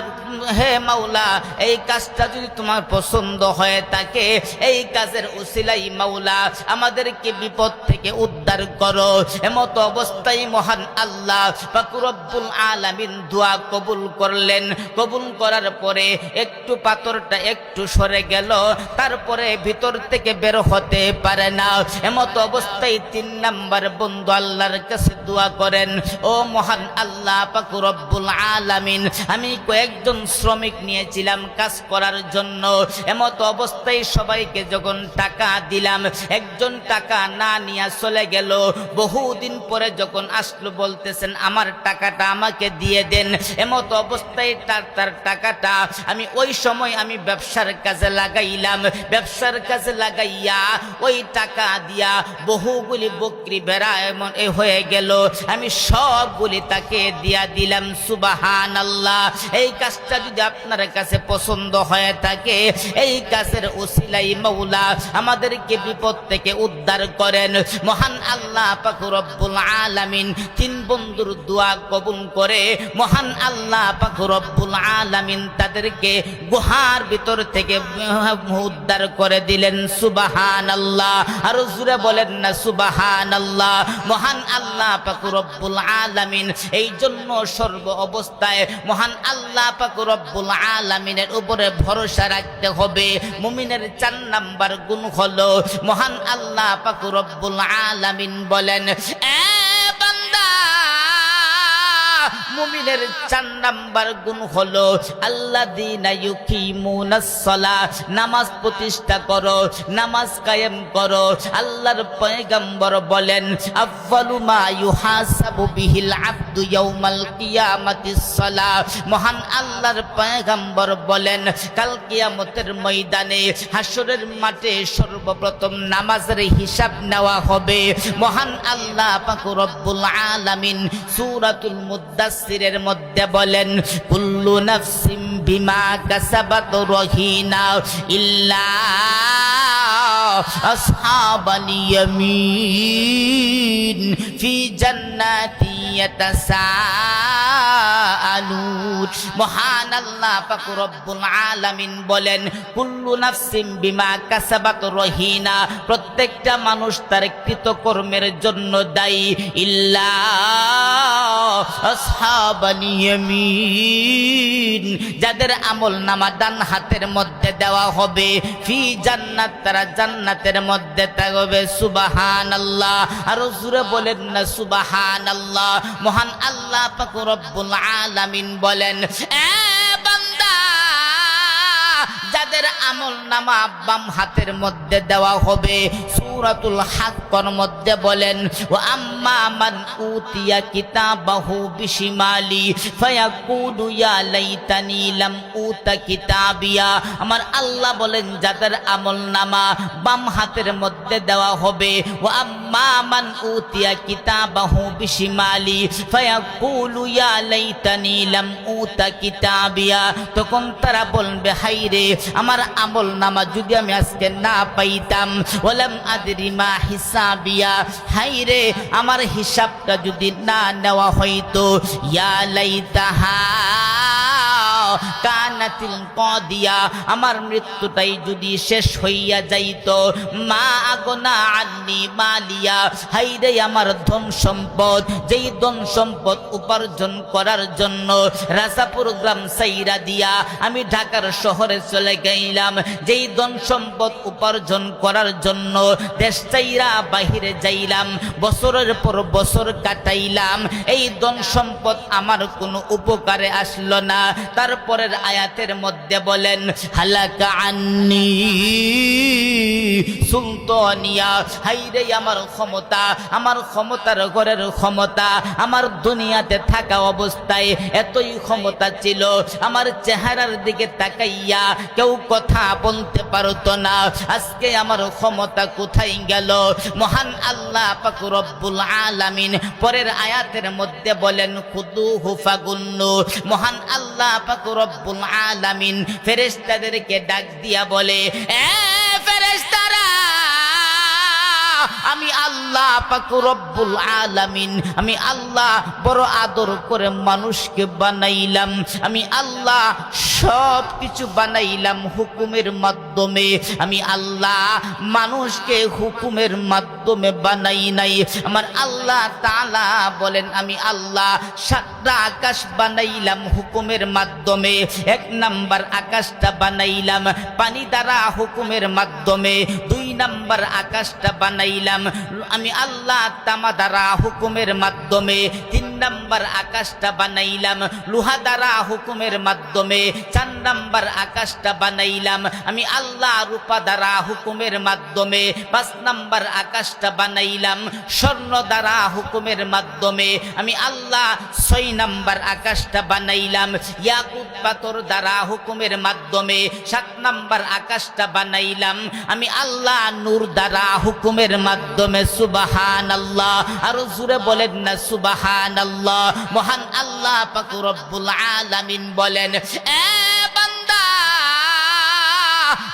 হে মাওলা এই কাজটা যদি তোমার পছন্দ হয়ে থাকে, এই কাজের উসিলাই মাওলা আমাদেরকে বিপদ থেকে উদ্ধার করো। এমত অবস্থায় মহান আল্লাহ পাক রব্বুল আলামিন দোয়া কবুল করলেন। কবুল করার পরে একটু পাথরটা একটু সরে গেল, তারপরে ভিতর থেকে বের হতে পারে না। এমত অবস্থায় 3 নাম্বার বন্ধু আল্লাহর কাছে দোয়া করেন, ও মহান আল্লাহ পাক রব্বুল আলামিন, আমি কয়েকজন শ্রমিক নিয়েছিলাম কাজ করার জন্য। এমত অবস্থায় সবাইকে যখন টাকা দিলাম, একজন টাকা না নিয়ে চলে গেল। বহুদিন পরে যখন আসলো বলতেছেন আমার টাকাটা আমাকে দিয়ে দেন। এমত অবস্থায় তার টাকাটা আমি ওই সময় আমি ব্যবসার কাজে লাগাইলাম। ব্যবসার কাজে লাগাইয়া ওই টাকা দিয়া বহুগুলি বকরি ভেড়া এমন হয়ে গেল, আমি সবগুলি তাকে দিয়া দিলাম। সুবহানাল্লাহ। এই কাজটা যদি আপনার কাছে পছন্দ হয়ে থাকে, এই কাজের উসিলাই মাওলা আমাদেরকে বিপদ থেকে উদ্ধার করেন। মহান আল্লাহ পাক রব্বুল আলামিন 3 বন্ধুর দোয়া কবুল করে মহান আল্লাহ পাক রব্বুল আলামিন তাদেরকে গুহার ভিতর থেকে উদ্ধার করে দিলেন। সুবহানাল্লাহ। আর জোরে বলেন না সুবহানাল্লাহ। মহান আল্লাহ পাক রব্বুল আলামিন এই জন্য সর্ব অবস্থায় মহান আল্লাহ পাক রব্বুল আলামিনের উপরে ভরসা রাখতে হবে। মুমিনের 4 নাম্বার গুণ হলো মহান আল্লাহ পাক রব্বুল আলামিন বলেন, এ বান্দা, মুমিনের 4 নাম্বার গুণ হলো আল্লাযীনা ইউকিমুনাস সালাহ, নামাজ প্রতিষ্ঠা করো, নামাজ কায়েম করো। আল্লাহর পয়গম্বর বলেন, আফযালু মা ইউহাসাবু বিহিল আবদু ইয়াউমাল কিয়ামাতিস সালাহ। মহান আল্লাহর পয়গম্বর বলেন, কাল কিয়ামতের ময়দানে হাসরের মাঠে সর্বপ্রথম নামাজের হিসাব নেওয়া হবে। মহান আল্লাহ পাক রব্বুল আলামিন সূরাতুল মুদ্দাসসিরের মধ্যে বলেন, কুল্লু নাফসিম বিমা কাসাবাত রহিনা ইল্লা আসহাবাল ইয়ামিন ফি জান্নাতি ইয়াতাসাআলুন। মহান আল্লাহ পাক রব্বুল আলামিন বলেন, কুল্লু নাফসিম বিমা কাসাবাত রহিনা, প্রত্যেকটা মানুষ তার কৃতকর্মের জন্য দায়ী, ইল্লা আসহাবাল ইয়ামিন, যাদের আমল নামা ডান হাতের মধ্যে দেওয়া হবে, ফি জান্নাত, তারা জান্নাতের মধ্যে থাকবে। সুবহানাল্লাহ। আর জোরে বলেন না সুবহানাল্লাহ। মহান আল্লাহ পাক রব্বুল আলামিন বলেন, এ বান্দা, যাদের আমল নামা বাম হাতের মধ্যে দেওয়া হবে, সূরাতুল হাক্কর মধ্যে বলেন, ওয়া আম্মা মান উতিয়া কিতাবাহু বিশিমালি ফায়াকুলু ইয়া লাইতানি লাম উতা কিতাবিয়া। আমার আল্লাহ বলেন, যাদের আমল নামা বাম হাতের মধ্যে দেওয়া হবে, ওয়া আম্মা মান উতিয়া কিতাবাহু বিশিমালি ফায়াকুলু ইয়া লাইতানি লাম উতা কিতাবিয়া। তখন তারা বলবে, হায়রে, আমার আমল নামা যদি আমি আজকে না পাইতাম, ওয়ালাম আদরি মা হিসাবিয়া, হায়রে, আমার হিসাবটা যদি না নেওয়া হইতো, ইয়া লাইতাহা কানাতিল কাদিয়া, আমার মৃত্যুটাই যদি শেষ হইয়া যাইতো, মা আগনা আন্নি মালিয়া, হায়রে, আমার ধন সম্পদ, যেই ধন সম্পদ উপার্জন করার জন্য রাজাপুর গ্রাম সাইরা দিয়া আমি ঢাকার শহরে চলে গেলাম, যেই ধন সম্পদ উপার্জন করার জন্য দেশ চাইরা বাহিরে যাইলাম, বছরের পর বছর কাটাইলাম, এই ধন সম্পদ আমার কোনো উপকারে আসলো না। তারপরের আয়াতের মধ্যে বলেন, হালাকা আন্নি সুলতানিয়া, হায়রে, আমার ক্ষমতা, আমার ক্ষমতার ঘরের ক্ষমতা, আমার দুনিয়াতে থাকা অবস্থায় এতই ক্ষমতা ছিল, আমার চেহারার দিকে তাকাইয়া কেউ কথা বলতে পারতো না। আজকে আমার ক্ষমতা কোথায় গেল? মহান আল্লাহ পাক রব্বুল আলামিন পরের আয়াতের মধ্যে বলেন, খুদুহু ফাগুল্লু। মহান আল্লাহ পাক রব্বুল আলামিন ফেরেশতাদেরকে ডাক দিয়া বলে, এ ফেরেশতারা, আমি আল্লাহ পাক রব্বুল আলামিন, আমি আল্লাহ বড় আদর করে মানুষকে বানাইলাম। আমি আল্লাহ সব কিছু বানাইলাম হুকুমের মাধ্যমে। আমি আল্লাহ মানুষকে হুকুমের মাধ্যমে বানাই নাই। আমার আল্লাহ তাআলা বলেন, আমি আল্লাহ 7টা আকাশ বানাইলাম হুকুমের মাধ্যমে। 1 নাম্বার আকাশটা বানাইলাম পানি দ্বারা হুকুমের মাধ্যমে। 2 নাম্বার আকাশটা বানাইলাম আমি আল্লাহ তামা দ্বারা হুকুমের মাধ্যমে। 3 নাম্বার আকাশটা বানাইলাম লোহা দ্বারা হুকুমের মাধ্যমে। 4 নাম্বার আকাশটা বানাইলাম আমি আল্লাহ রূপা দ্বারা হুকুমের মাধ্যমে। 5 নাম্বার আকাশটা বানাইলাম স্বর্ণ দ্বারা হুকুমের মাধ্যমে। আমি আল্লাহ 6 নাম্বার আকাশটা বানাইলাম ইয়াকুত পাথর দ্বারা হুকুমের মাধ্যমে। 7 নাম্বার আকাশটা বানাইলাম আমি আল্লাহ নূর দ্বারা হুকুমের মাধ্যমে। সুবহানাল্লাহ, আরো জোরে বলেন না সুবহানাল্লাহ। মহান আল্লাহ পাক রব্বুল আলামিন বলেন, এ বান্দা,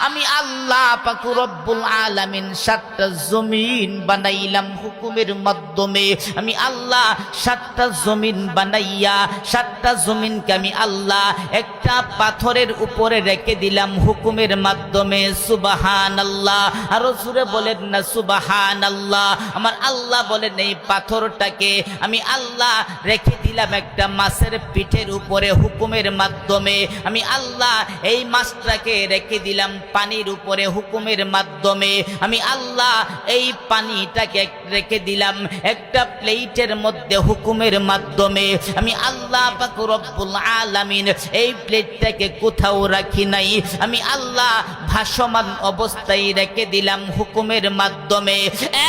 আমি আল্লাহ পাক রব্বুল আলামিন 7টা জমিন বানাইলাম হুকুমের মাধ্যমে। আমি আল্লাহ 7টা জমিন বানাইয়া 7টা জমিনকে আমি আল্লাহ একটা পাথরের উপরে রেখে দিলাম হুকুমের মাধ্যমে। সুবহানাল্লাহ, আরো জোরে বলেন না সুবহানাল্লাহ। আমার আল্লাহ বলেন, এই পাথরটাকে আমি আল্লাহ রেখে দিলাম একটা মাছের পিঠের উপরে হুকুমের মাধ্যমে। আমি আল্লাহ এই মাছটাকে রেখে দিলাম পানির উপরে হুকুমের মাধ্যমে। আমি আল্লাহ এই পানিটাকে রেখে দিলাম একটা প্লেটের মধ্যে হুকুমের মাধ্যমে। আমি আল্লাহ পাক রব্বুল আলামিন এই প্লেটটাকে কোথাও রাখি নাই। আমি আল্লাহ ভাসমান অবস্থায় রেখে দিলাম হুকুমের মাধ্যমে।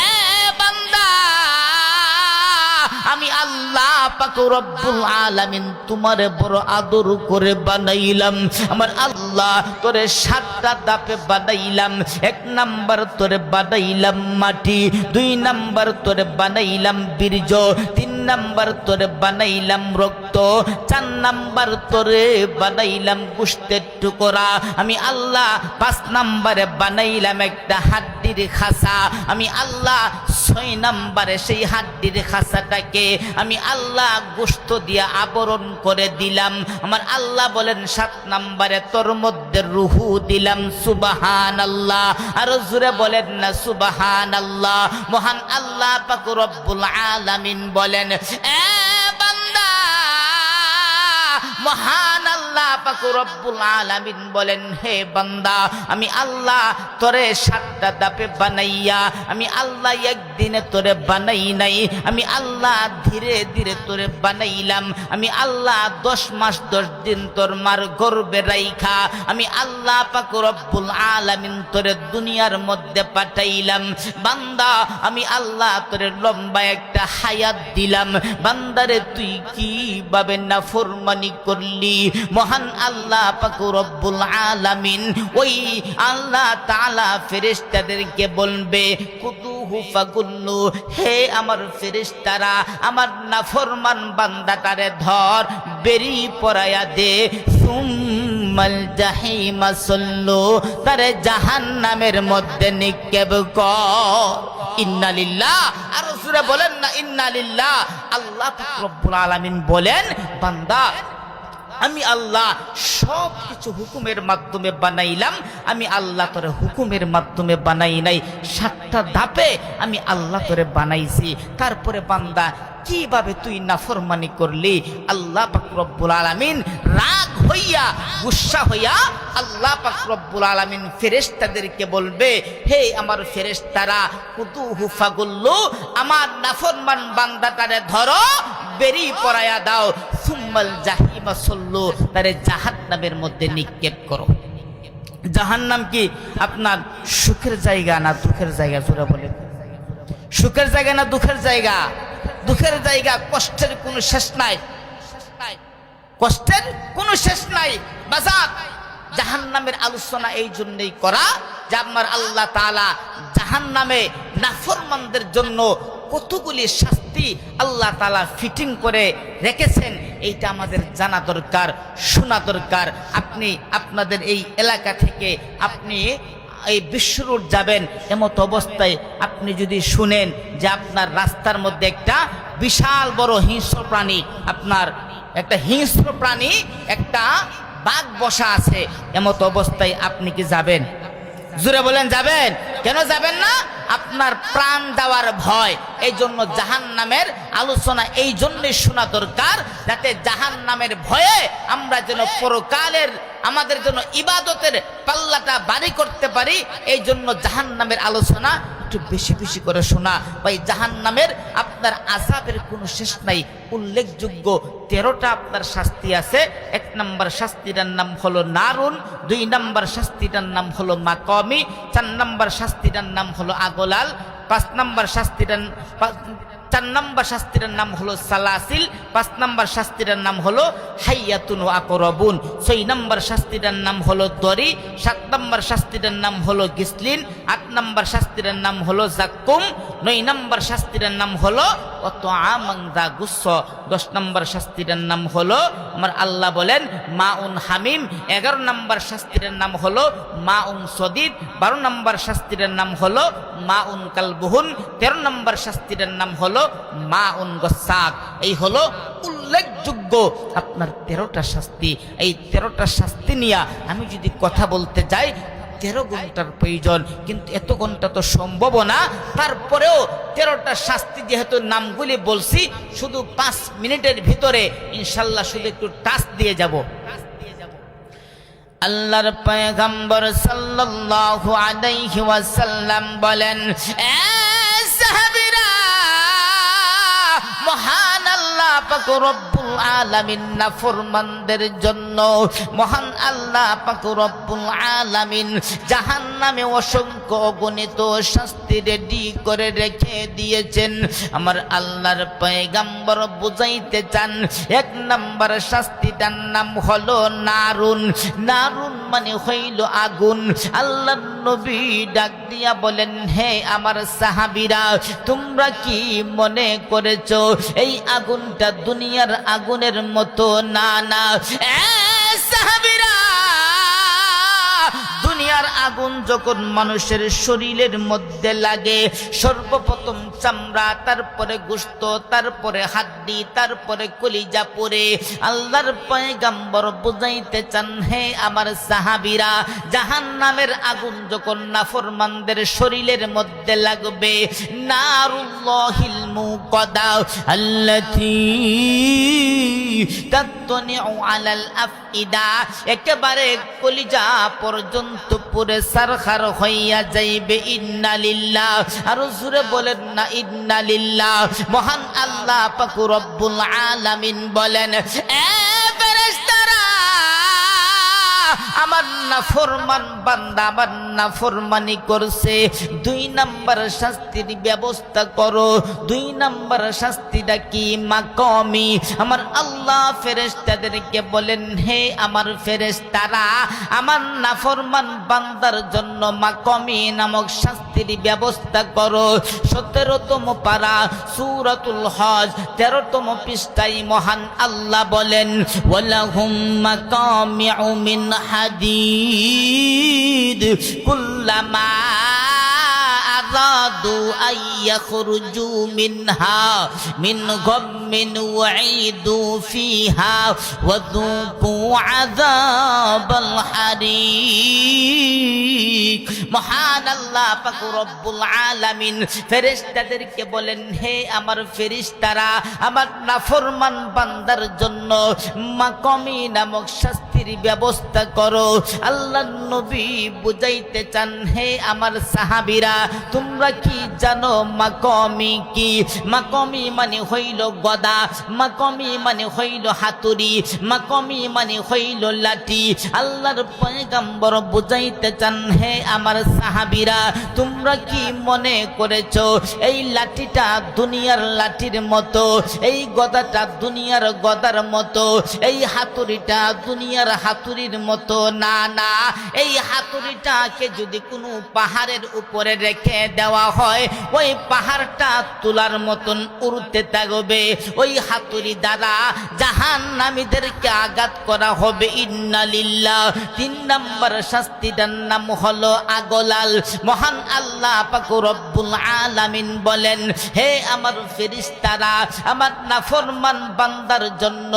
এ বান্দা, আমি আল্লাহ পাক রব্বুল আলামিন তোমারে বড় আদর করে বানাইলাম। আমার আল্লাহ তোরে 7টা ধাপে বানাইলাম। 1 নাম্বার তোরে বানাইলাম মাটি, 2 নাম্বার তোরে বানাইলাম বীর্য, 3 নাম্বার তোরে বানাইলাম রক্ত, 4 নাম্বার তোরে বানাইলাম গোশতের টুকরা। আমি আল্লাহ 5 নাম্বারে বানাইলাম একটা হাড্ডির খাসা। আমি আল্লাহ 6 নাম্বারে সেই হাড্ডির খাসাটাকে আমি আল্লাহ গোশত দিয়ে আবরণ করে দিলাম। আমার আল্লাহ বলেন 7 নাম্বারে তোর মধ্যে রূহু দিলাম। সুবহানাল্লাহ, আর জোরে বলেন না সুবহানাল্লাহ। মহান আল্লাহ পাক রব্বুল আলামিন বলেন, এ বান্দা, মহান আল্লাহ পাক রব্বুল আলামিন বলেন, হে বান্দা, আমি আল্লাহ তোরে 7টা ধাপে বানাইয়া আমি আল্লাহ একদিনে তোরে বানাই নাই। আমি আল্লাহ ধীরে ধীরে তোরে বানাইলাম। আমি আল্লাহ 10 মাস 10 দিন তোর মার গর্ভে রাইখা আমি আল্লাহ পাক রব্বুল আলামিন তোরে দুনিয়ার মধ্যে পাঠাইলাম। বান্দা, আমি আল্লাহ তোরে লম্বা একটা হায়াত দিলাম। বান্দারে তুই কিভাবে নাফরমানি করলি? মহান আল্লাহ পাক রব্বুল আলামিন ওই আল্লাহ তাআলা ফেরেশতাদেরকে বলবে, কুতুহু ফাগুল্লু, হে আমার ফেরেশতারা, আমার নাফরমান বান্দাটারে ধর, বেরি পরায়া দে। সুম্মাল জাহিমা সাল্লু, তারে জাহান্নামের মধ্যে নিক্ষেপ কর। ইন্না লিল্লাহ, আর সূরা বলেন না ইন্না লিল্লাহ। আল্লাহ পাক রব্বুল আলামিন বলেন, বান্দা, আমি আল্লাহ সব কিছু হুকুমের মাধ্যমে বানাইলাম। আমি আল্লাহ তোরে হুকুমের মাধ্যমে বানাই নাই, 7টা ধাপে আমি আল্লাহ তোরে বানাইছি। তারপরে বান্দা কিভাবে তুই নাফরমানি করলি? আল্লাহ পাক রব্বুল আলামিন রাগ হইয়া গুসা হইয়া আল্লাহ পাক রব্বুল আলামিন ফেরেশতাদেরকে বলবে, হে আমার ফেরেশতারা, কুতুহু ফাগুল্লু, আমার নাফরমান বান্দাটারে ধরো, বেরি পরায়া দাও। সুম্মাল জাহিমা সাল্লু, তারে জাহান্নামের মধ্যে নিক্ষেপ করো। জাহান্নাম কি আপনার সুখের জায়গা না দুঃখের জায়গা? জোরে বলেন, সুখের জায়গা না দুঃখের জায়গা? দুঃখের জায়গা। কষ্টের কোনো শেষ নাই, কষ্টের কোনো শেষ নাই। বাজার জাহান্নামের আলোচনা এই জন্যই করা যে আমার আল্লাহ তাআলা জাহান্নামে নাফরমানদের জন্য কতগুলি শাস্তি আল্লাহ তাআলা ফিটিং করে রেখেছেন। এইটা আমাদের জানা দরকার, শোনা দরকার। আপনি আপনাদের এই এলাকা থেকে আপনি এই বিশ্ব রোড যাবেন, এমত অবস্থায় আপনি যদি শুনেন যে আপনার রাস্তার মধ্যে একটা বিশাল বড় হিংস্র প্রাণী, আপনার একটা হিংস্র প্রাণী, একটা বাঘ বসা আছে, এমত অবস্থায় আপনি কি যাবেন? জোরে বলেন যাবেন? কেন যাবেন না? আপনার প্রাণ দেওয়ার ভয়। এই জন্য জাহান্নামের আলোচনা এই জন্যই শোনা দরকার, যাতে জাহান্নামের ভয়ে আমরা যেন পরকালের আমাদের জন্য ইবাদতের পাল্লাটা বাড়ি করতে পারি। এই জন্য জাহান্নামের আলোচনা একটু বেশি বেশি করে শোনা। ভাই জাহান্নামের আপনার আযাবের কোনো শেষ নাই। উল্লেখযোগ্য 13টা আপনার শাস্তি আছে। 1 নম্বর শাস্তিটার নাম হলো নারুন, 2 নম্বর শাস্তিটার নাম হলো মাকামি, 4 নম্বর শাস্তিটার নাম হলো আগলাল, 5 নম্বর শাস্তিটার 4 নম্বর শাস্তিটার নাম হলো সালাসিল, 5 নম্বর শাস্তিটার নাম হলো হাইয়াতুন ওয়া আকরাবুন, 6 নম্বর শাস্তিটার নাম হলো দড়ি, 7 নম্বর শাস্তিটার নাম হলো গিসলিন, 8 নম্বর শাস্তিটার নাম হলো জাক্কুম, 9 নম্বর শাস্তিটার নাম হলো ওয়াতআমান যা গুস্স, 10 নম্বর শাস্তিটার নাম হলো আমার আল্লাহ বলেন মাউন হামিম, 11 নম্বর শাস্তিটার নাম হলো মাউন সদিদ, 12 নম্বর শাস্তিটার নাম হলো মাউন কালবুহুন, 13 নম্বর শাস্তিটার নাম হলো মাউন গসাক। এই হলো উল্লেখযোগ্য আপনার 13টা শাস্তি। এই 13টা শাস্তি নিয়ে আমি যদি কথা বলতে যাই 13 ঘন্টার প্রয়োজন, কিন্তু এত ঘন্টা তো সম্ভব না। তারপরেও 13টা শাস্তি যেহেতু নামগুলি বলছি, শুধু 5 মিনিটের ভিতরে ইনশাল্লাহ শুধু একটু টাচ দিয়ে যাব। আল্লাহর পয়গম্বর সাল্লাল্লাহু আলাইহি ওয়াসাল্লাম বলেন, সাহাবীরা, মহান আল্লাহ পাক রব্বুল আলামিন নাফরমানদের জন্য, মহান আল্লাহ পাক রব্বুল আলামিন জাহান্নামে অসংখ্য অগণিত শাস্তি রেডি করে রেখে দিয়েছেন। আমার আল্লাহর পয়গম্বর বুঝাইতে চান 1 নম্বর শাস্তিটার নাম হলো নারুন। নারুন মানে হইল আগুন। আল্লাহর নবী ডাক দিয়া বলেন, হে আমার সাহাবীরা, তোমরা কি মনে করেছো এই আগুনটা দুনিয়ার আগুনের মতো? না না, সাহাবীরা, দুনিয়ার আগুন যখন মানুষের শরীরের মধ্যে লাগে, সর্বপ্রথম চামড়া, তারপরে গোশত, তারপরে হাড্ডি, তারপরে কলিজা পড়ে। আল্লাহর পয়গম্বর বুঝাইতে চান, হে আমার সাহাবীরা, জাহান্নামের আগুন যখন নাফরমানদের শরীরের মধ্যে লাগবে, নারুল্লাহিল মুকাদা আল্লাতী তাতনিউ আলাল আফইদা, একেবারে কলিজা পর্যন্ত পুরে সারখার হইয়া যাইবে। ইন্না লিল্লাহ, আর জোরে বলেন না ইন্না লিল্লাহ। মহান আল্লাহ পাক রব্বুল আলামিন বলেন, এ ফেরেশতারা, আমার নাফরমান বান্দা আমার নাফরমানি করছে, 2 নম্বর শাস্তির ব্যবস্থা করো। 2 নম্বর শাস্তিটা কি? মাকামি। আমার আল্লাহ ফেরেশতাদেরকে বলেন, হে আমার ফেরেশতারা, আমার নাফরমান বান্দার জন্য মাকামি নামক শাস্তির ব্যবস্থা করো। 17তম পারা সূরাতুল হজ 13তম পৃষ্ঠায় মহান আল্লাহ বলেন, ওয়ালাহুম মাকামিউ মিন হাদিদ কুল্লামা আরাদু আইয়াখরুজু মিনহা মিন গাম্মিন ওয়াইদু ফিহা ওয়াযুকু আযাবাল হারিক। মহান আল্লাহ পাক রব্বুল আলামিন ফেরেশতাদেরকে বলেন, হে আমার ফেরেশতারা, আমার নাফরমান বান্দার জন্য মাকামি নামক শাস্তির ব্যবস্থা করো। আল্লাহর নবী বুঝাইতে চান, হে আমার সাহাবীরা, তোমরা কি জানো মাকামি কি? মাকামি মানে হইল গদা, মাকামি মানে হইল হাতুড়ি, মাকামি মানে হইল লাঠি। আল্লাহর পয়গম্বর বুঝাইতে চান, হে আমার সাহাবীরা, তোমরা কি মনে করেছো এই লাঠিটা দুনিয়ার লাঠির মতো, এই গদাটা দুনিয়ার গদার মতো, এই হাতুড়িটা দুনিয়ার হাতুড়ির মতো, না না, এই হাতুড়িটাকে যদি কোনো পাহাড়ের উপরে রেখে দেওয়া হয় ওই পাহাড়টা তুলার মতন উড়তে থাকবে। ওই হাতুড়ি দ্বারা জাহান্নামীদেরকে আঘাত করা হবে। ইন্নালিল্লাহ। 3 নম্বর শাস্তিটার নাম হলো আগলাল। মহান আল্লাহ পাক রব্বুল আলামিন বলেন, হে আমার ফেরেশতারা, আমার নাফরমান বান্দার জন্য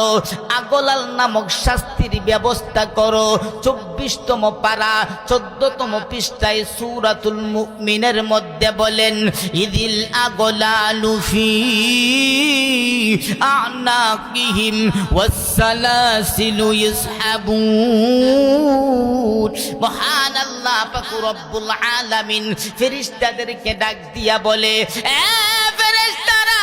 আগলাল নামক শাস্তির ব্যবস্থা করো। 24তম পারা 14তম পৃষ্ঠায় সূরাতুল মুমিনের মধ্যে বলেন, ইদিল আগলালু ফি আনাকিহিম ওয়াসসালাসিলু ইসহাবুন। মহান আল্লাহ পাক রব্বুল আলামিন ফেরেশতাদেরকে ডাক দিয়া বলে, এ ফেরেশতারা,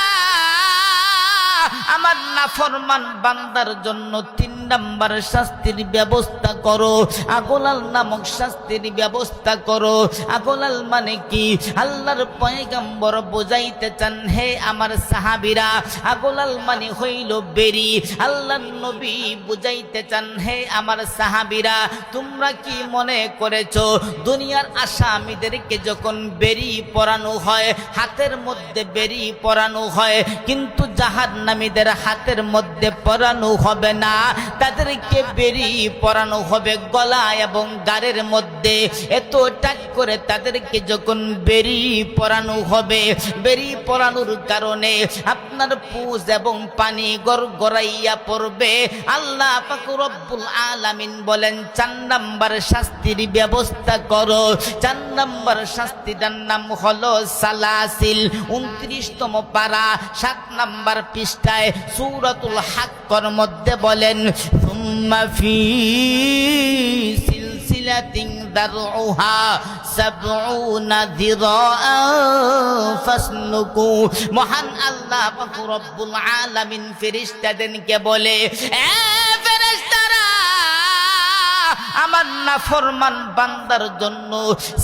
আমার নাফরমান বান্দার জন্য 3 নম্বর শাস্তির ব্যবস্থা করো। আগলাল নামক শাস্তির ব্যবস্থা করো। আগলাল মানে কি? আল্লাহর পয়গম্বর বুঝাইতে চান, হে আমার সাহাবীরা, আগলাল মানে হইল বেরি। আল্লাহর নবী বুঝাইতে চান, হে আমার সাহাবীরা, তোমরা কি মনে করেছো দুনিয়ার আসামীদেরকে যখন বেরি পরানো হয়, হাতের মধ্যে বেরি পরানো হয়, কিন্তু জাহান্নামীদের হাতের মধ্যে পরানো হবে না, তাদেরকে বেরি পরানো হবে গলা এবং গাড়ের মধ্যে। এত টাক করে তাদেরকে যখন বেরি পরানো হবে, বেরি পরানোর কারণে আপনার পুজ এবং পানি গড়গড়াইয়া পড়বে। আল্লাহ পাক রব্বুল আলামিন বলেন, 4 নম্বর শাস্তির ব্যবস্থা করো। 4 নম্বর শাস্তিটার নাম হলো সালাসিল। 29তম পারা 7 নম্বর পৃষ্ঠায় সূরাতুল হাক্কর মধ্যে বলেন, সুম্মা ফি সিলসিলাতিন দারউহা 70 যিরাআন ফাসলুকু। মহান আল্লাহ পাক রব্বুল আলামিন ফেরেশতাদেরকে বলে, এ ফেরেশতারা, আমার নাফরমান বান্দার জন্য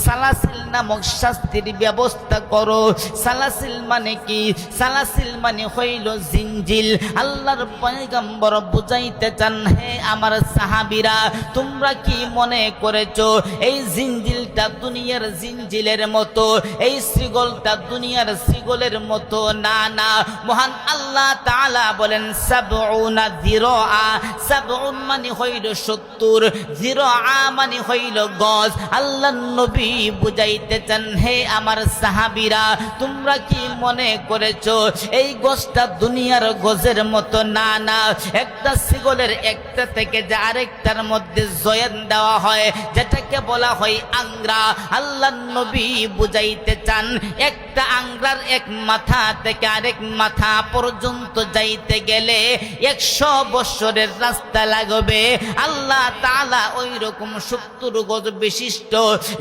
সালাসিল নামক শাস্তির ব্যবস্থা করো। সালাসিল মানে কি? সালাসিল মানে হইল জিনজিল। আল্লাহর পয়গম্বর বুঝাইতে চান, হে আমার সাহাবীরা, তোমরা কি মনে করেছো এই জিনজিলটা দুনিয়ার জিনজিলের মতো, এই শ্রীগলটা দুনিয়ার শ্রীগলের মতো? না না, মহান আল্লাহ তাআলা বলেন 70 যিরাআ। 70 মানে হইল 70, যিরাআ মানে হইল গজ। আল্লাহ নবী বুঝাইতে চান, হে আমার সাহাবীরা, তোমরা কি মনে করেছো এই গজটা দুনিয়ার গজের মতো? না না, একটা শিগলের একটা থেকে যে আরেকটার মধ্যে জয়েন দেওয়া হয়, যেটাকে বলা হয় আংরা। আল্লাহ নবী বুঝাইতে চান, একটা আংরার এক মাথা থেকে আরেক মাথা পর্যন্ত যাইতে গেলে 100 বছরের রাস্তা লাগবে। আল্লাহ তাআলা ওই রকম 70 গজ বিশিষ্ট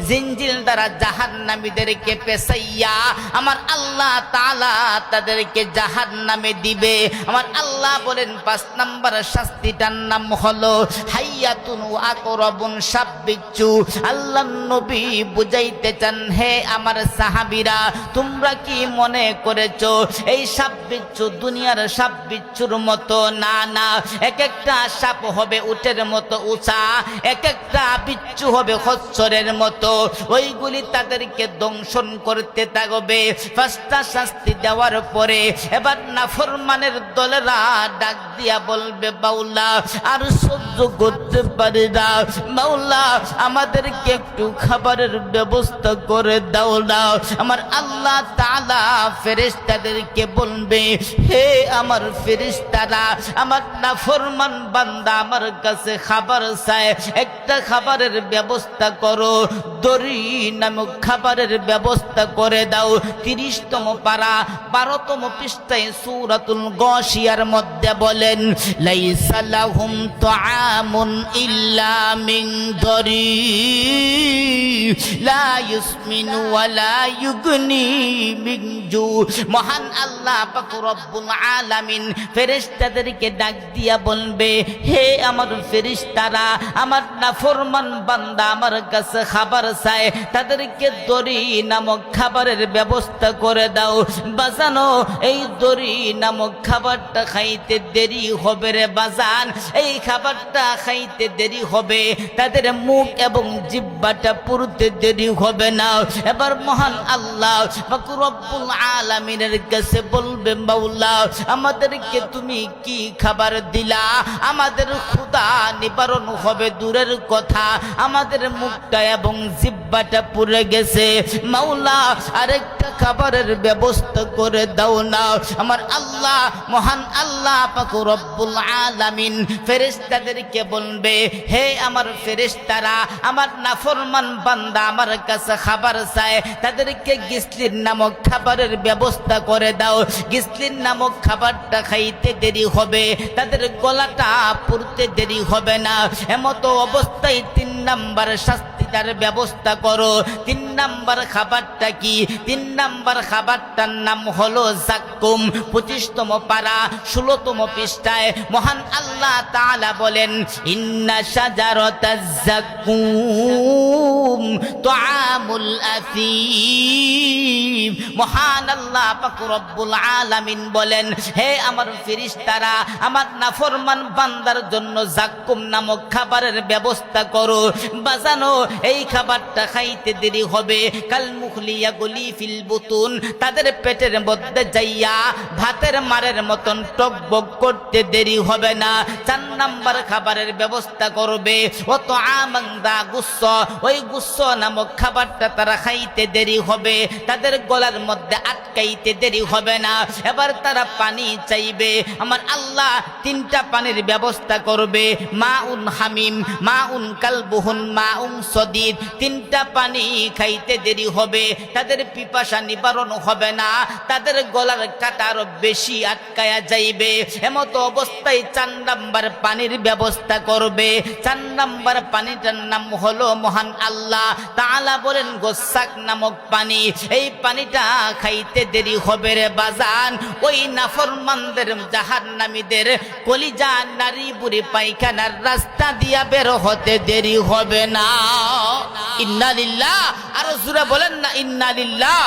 জিনজিল দ্বারা জাহান্নামীদেরকে পেছাইয়া আমার আল্লাহ তাআলা তাদেরকে জাহান্নামে দিবে। আমার আল্লাহ বলেন 5 নম্বর শাস্তিটার নাম হলো হাইয়াতুন ওয়া আকরাবুন, সাপ বিচ্ছু। আল্লাহ নবী বুঝাইতে চান, হে আমার সাহাবীরা, তোমরা কি মনে করেছো এই সাপ বিচ্ছু দুনিয়ার সাপ বিচ্ছুর মতো? না না, এক একটা সাপ হবে উটের মতো উঁচা, এক একটা বিচ্ছু হবে খচ্চরের মতো। ওইগুলি তাদেরকে দংশন করতে থাকবে। 5টা শাস্তি দেওয়ার পরে এবার নাফরমানের দলেরা ডাক দিয়া বলবে, মাওলা আর সহ্য করতে পারি না, মাওলা আমাদেরকে একটু খাবারের ব্যবস্থা করে দাও না। আমার আল্লাহ তাআলা ফেরেশতাদেরকে বলবে, হে আমার ফেরেশতারা, আমার নাফরমান বান্দা আমার কাছে খাবার চায়, একটা খাবারের ব্যবস্থা করো। দড়ি নামক খাবারের ব্যবস্থা করে দাও। 30তম পারা 12তম পৃষ্ঠায় সূরাতুল গাশিয়ার মধ্যে বলেন, লাইসা লাহুম তুআমুন ইল্লা মিন দরি লা ইউসমিনু ওয়া লা ইউগনি মিন জু। মহান আল্লাহ পাক রব্বুল আলামিন ফেরেশতাদেরকে ডাক দিয়া বলবে, হে আমার ফেরেশতারা, আমার নাফরমান বান্দা আমার কাছে খাবার চায়, তাদেরকে দড়ি নামক খাবারের ব্যবস্থা করে দাও। বাজানো, এই দড়ি নামক খাবারটা খাইতে দেরি হবে রে বাজান, এই খাবারটা খাইতে দেরি হবে, তাদের মুখ এবং জিহ্বাটা পুরতে দেরি হবে না। এবার মহান আল্লাহ পাক রব্বুল আলামিনের কাছে বলবে, মাওলা আমাদেরকে তুমি কি খাবার দিলা? আমাদের ক্ষুধা নিবারণ হবে দূরের কথা, আমাদের মুখটা এবং জিহ্বাটা পুড়ে গেছে। মাওলা আরেকটা খাবারের ব্যবস্থা করে দাও না। আমার আল্লাহ, মহান আল্লাহ পাক রব্বুল আলামিন ফেরেশতাদেরকে বলবে, হে আমার ফেরেশতারা, আমার নাফরমান বান্দা আমার কাছে খাবার চায়, তাদেরকে গিসলিন নামক খাবারের ব্যবস্থা করে দাও। গিসলিন নামক খাবারটা খাইতে দেরি হবে, তাদের গলাটা পুড়তে দেরি হবে না। এমতো অবস্থায় 3 নাম্বার শাস্তিটার ব্যবস্থা করো। 3 নাম্বার খাবারটা কি? 3 নাম্বার খাবারটার নাম হলো জাক্কুম। 25তম পারা 16তম পৃষ্ঠায় মহান আল্লাহ তাআলা বলেন, ইন্না শাজারাতাজ জাক্কুম তুআমুল আসীম। মহান আল্লাহ পাক রব্বুল আলামিন বলেন, হে আমার ফেরেশতারা, আমার নাফরমান বান্দার জন্য জাক্কুম নামক খাবারের ব্যবস্থা করো। বাজানো, এই খাবারটা খাইতে দেরি হবে, কাল মুখলিয়া গলি ফিল বুতুন, তাদের পেটের মধ্যে যাইয়া ভাতের মারের মতন টকবক করতে দেরি হবে না। 4 নাম্বার খাবারের ব্যবস্থা করবে, ও তো আমান্দা গুস্স, ওই গুস্স নামক খাবারটা তারা খাইতে দেরি হবে, তাদের গলার মধ্যে আটকাইতে দেরি হবে না। এবার তারা পানি চাইবে, আমার আল্লাহ 3টা পানির ব্যবস্থা করবে, মাউন হামিম, মাউন কালবুহুন, মাউন সদিদ। 3টা পানি খাইতে দেরি হবে, তাদের পিপাসা নিবারণ হবে না, তাদের গলার কাটা আরো বেশি আটকায়া যাইবে। এমতো অবস্থায় 4 নাম্বার পানির ব্যবস্থা করবে। 4 নাম্বার পানিটার নাম হলো মহান আল্লাহ তাআলা বলেন গোসাক নামক পানি। এই পানিটা খাইতে দেরি হবে রে বাজান, ওই নাফরমানদের জাহান্নামীদের কলিজা নারী বুড়ি পায়খানার রাস্তা দিয়া বের হতে দেরি হবে না। ইন্না লিল্লাহ, আর জোরে বলেন না ইন্না লিল্লাহ।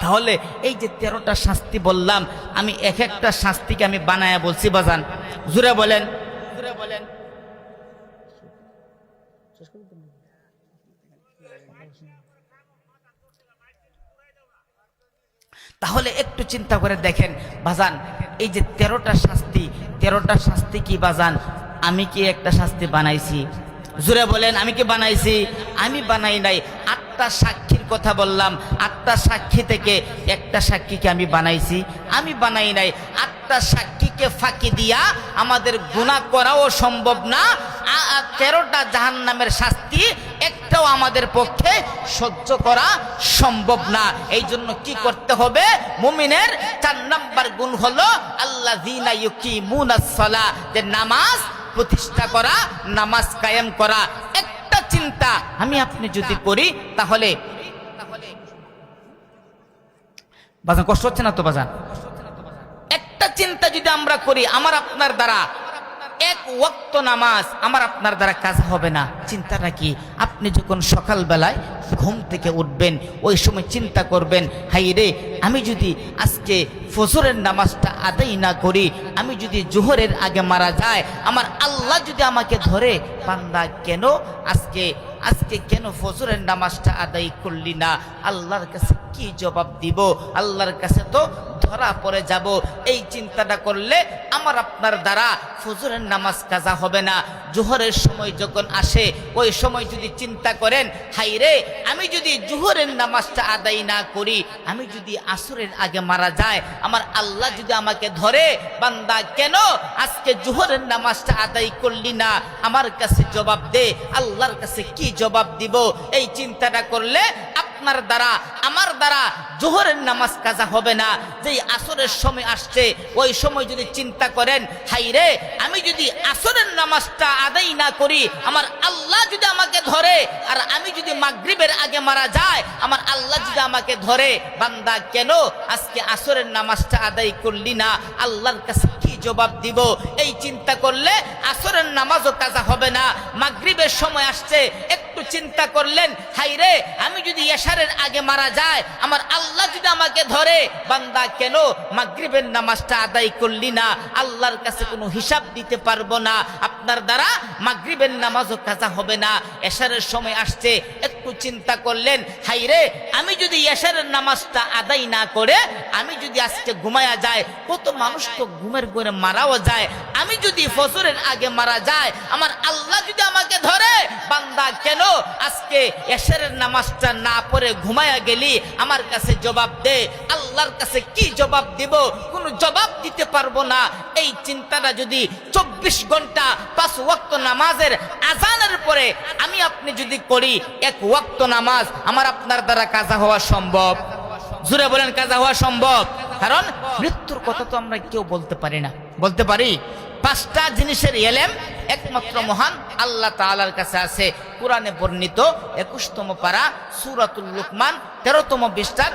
তাহলে এই যে 13টা শাস্তি বললাম, আমি এক একটা শাস্তিকে আমি বানায়া বলছি বাজান, জোরে বলেন, জোরে বলেন। তাহলে একটু চিন্তা করে দেখেন বাজান, এই যে 13টা শাস্তি কি বাজান? আমি কি একটা শাস্তি বানাইছি? জোরে বলেন, আমি কি বানাইছি? আমি বানাই নাই। 8টা সাক্ষীর কথা বললাম, 8টা সাক্ষী থেকে একটা সাক্ষীকে আমি বানাইছি? আমি বানাই নাই। 8টা সাক্ষীকে ফাঁকি দিয়া আমাদের গুনাহ করাও সম্ভব না। 13টা জাহান্নামের শাস্তি একটাও আমাদের পক্ষে সহ্য করা সম্ভব না। এই জন্য কি করতে হবে? মুমিনের 4 নাম্বার গুণ হলো আল্লাযীনা ইউকিমুনাস সালাহ, যে নামাজ প্রতিষ্ঠা করা, নামাজ কায়েম করা। একটা চিন্তা আমি আপনি যদি করি, তাহলে বাজান কষ্ট হচ্ছে না তো বাজান? একটা চিন্তা যদি আমরা করি, আমার আপনার দ্বারা 1 ওয়াক্ত নামাজ আমার আপনার দ্বারা কাজ হবে না। চিন্তাটা কি? আপনি যখন সকালবেলায় ঘুম থেকে উঠবেন, ওই সময় চিন্তা করবেন, হাই রে, আমি যদি আজকে ফজরের নামাজটা আদায় না করি, আমি যদি জোহরের আগে মারা যায়, আমার আল্লাহ যদি আমাকে ধরে, বান্দা কেন আজকে কেন ফজরের নামাজটা আদায় করলি না? আল্লাহর কাছে কি জবাব দিব? আল্লাহর কাছে তো ধরা পড়ে যাব। এই চিন্তাটা করলে আমার আপনার দ্বারা ফজরের নামাজ কাজা হবে না। জোহরের সময় যখন আসে, ওই সময় যদি চিন্তা করেন, হাই রে, আমি যদি জোহরের নামাজটা আদায় না করি, আমি যদি আসরের আগে মারা যায়, আমার আল্লাহ যদি আমাকে ধরে, বান্দা কেন আজকে জোহরের নামাজটা আদায় করলি না? আমার কাছে জবাব দে। আল্লাহর কাছে কি জবাব দিব? এই চিন্তাটা করলে আপনার দ্বারা আমার দ্বারা জোহরের নামাজ কাজা হবে না। যেই আসরের সময় আসছে, ওই সময় যদি চিন্তা করেন, হাই রে, আমি যদি আসরের নামাজটা আদায় না করি, আমার আল্লাহ যদি আমাকে ধরে, আর আমি আমি যদি মাগরিবের আগে মারা যায়, আমার আল্লাহ যদি আমাকে ধরে, বান্দা কেন আজকে আসরের নামাজটা আদায় করলি না, আল্লাহর কাছে কি জবাব দিব? এই চিন্তা করলে আসরের নামাজও কাজা হবে না। মাগরিবের সময় আসছে, একটু চিন্তা করলেন, হাইরে আমি যদি এশারের আগে মারা যায়, আমার আল্লাহ যদি আমাকে ধরে, বান্দা কেন মাগরিবের নামাজটা আদায় করলি না? আল্লাহর কাছে কোনো হিসাব দিতে পারবো না, আপনার দ্বারা মাগরিবের নামাজও কাজা হবে না। এশারের সময় আসছে, একটু চিন্তা করলেন, হাইরে আমি যদি এশারের নামাজটা আদায় না করে আমি যদি আজকে ঘুমায়া যায়, কত মানুষ তো ঘুমের ঘরে মারাও যায়, আমি যদি ফজরের আগে মারা যায়, আমার আল্লাহ যদি আমাকে ধরে, বান্দা কেন আজকে এশারের নামাজটা না পড়ে ঘুমায়া গেলি? আমার কাছে জবাব দে। আল্লাহর কাছে কি জবাব দিব? কোনো জবাব দিতে পারবো না। এই চিন্তাটা যদি 24 ঘন্টা 5 ওয়াক্ত নামাজের আজানের পরে আমি আপনি যদি করি, 1 ওয়াক্ত নামাজ আমার আপনার দ্বারা কাজা হওয়া সম্ভব? জোরে বলেন, কাজা হওয়া সম্ভব? কারণ মৃত্যুর কথা তো আমরা কেউ বলতে পারি না। বলতে পারি 5টা জিনিসের এলেম একমাত্র মহান আল্লাহ তাআলার কাছে আছে। কোরআনে বর্ণিত 21তম পারা সূরাতুল লুকমান 13তম পৃষ্ঠার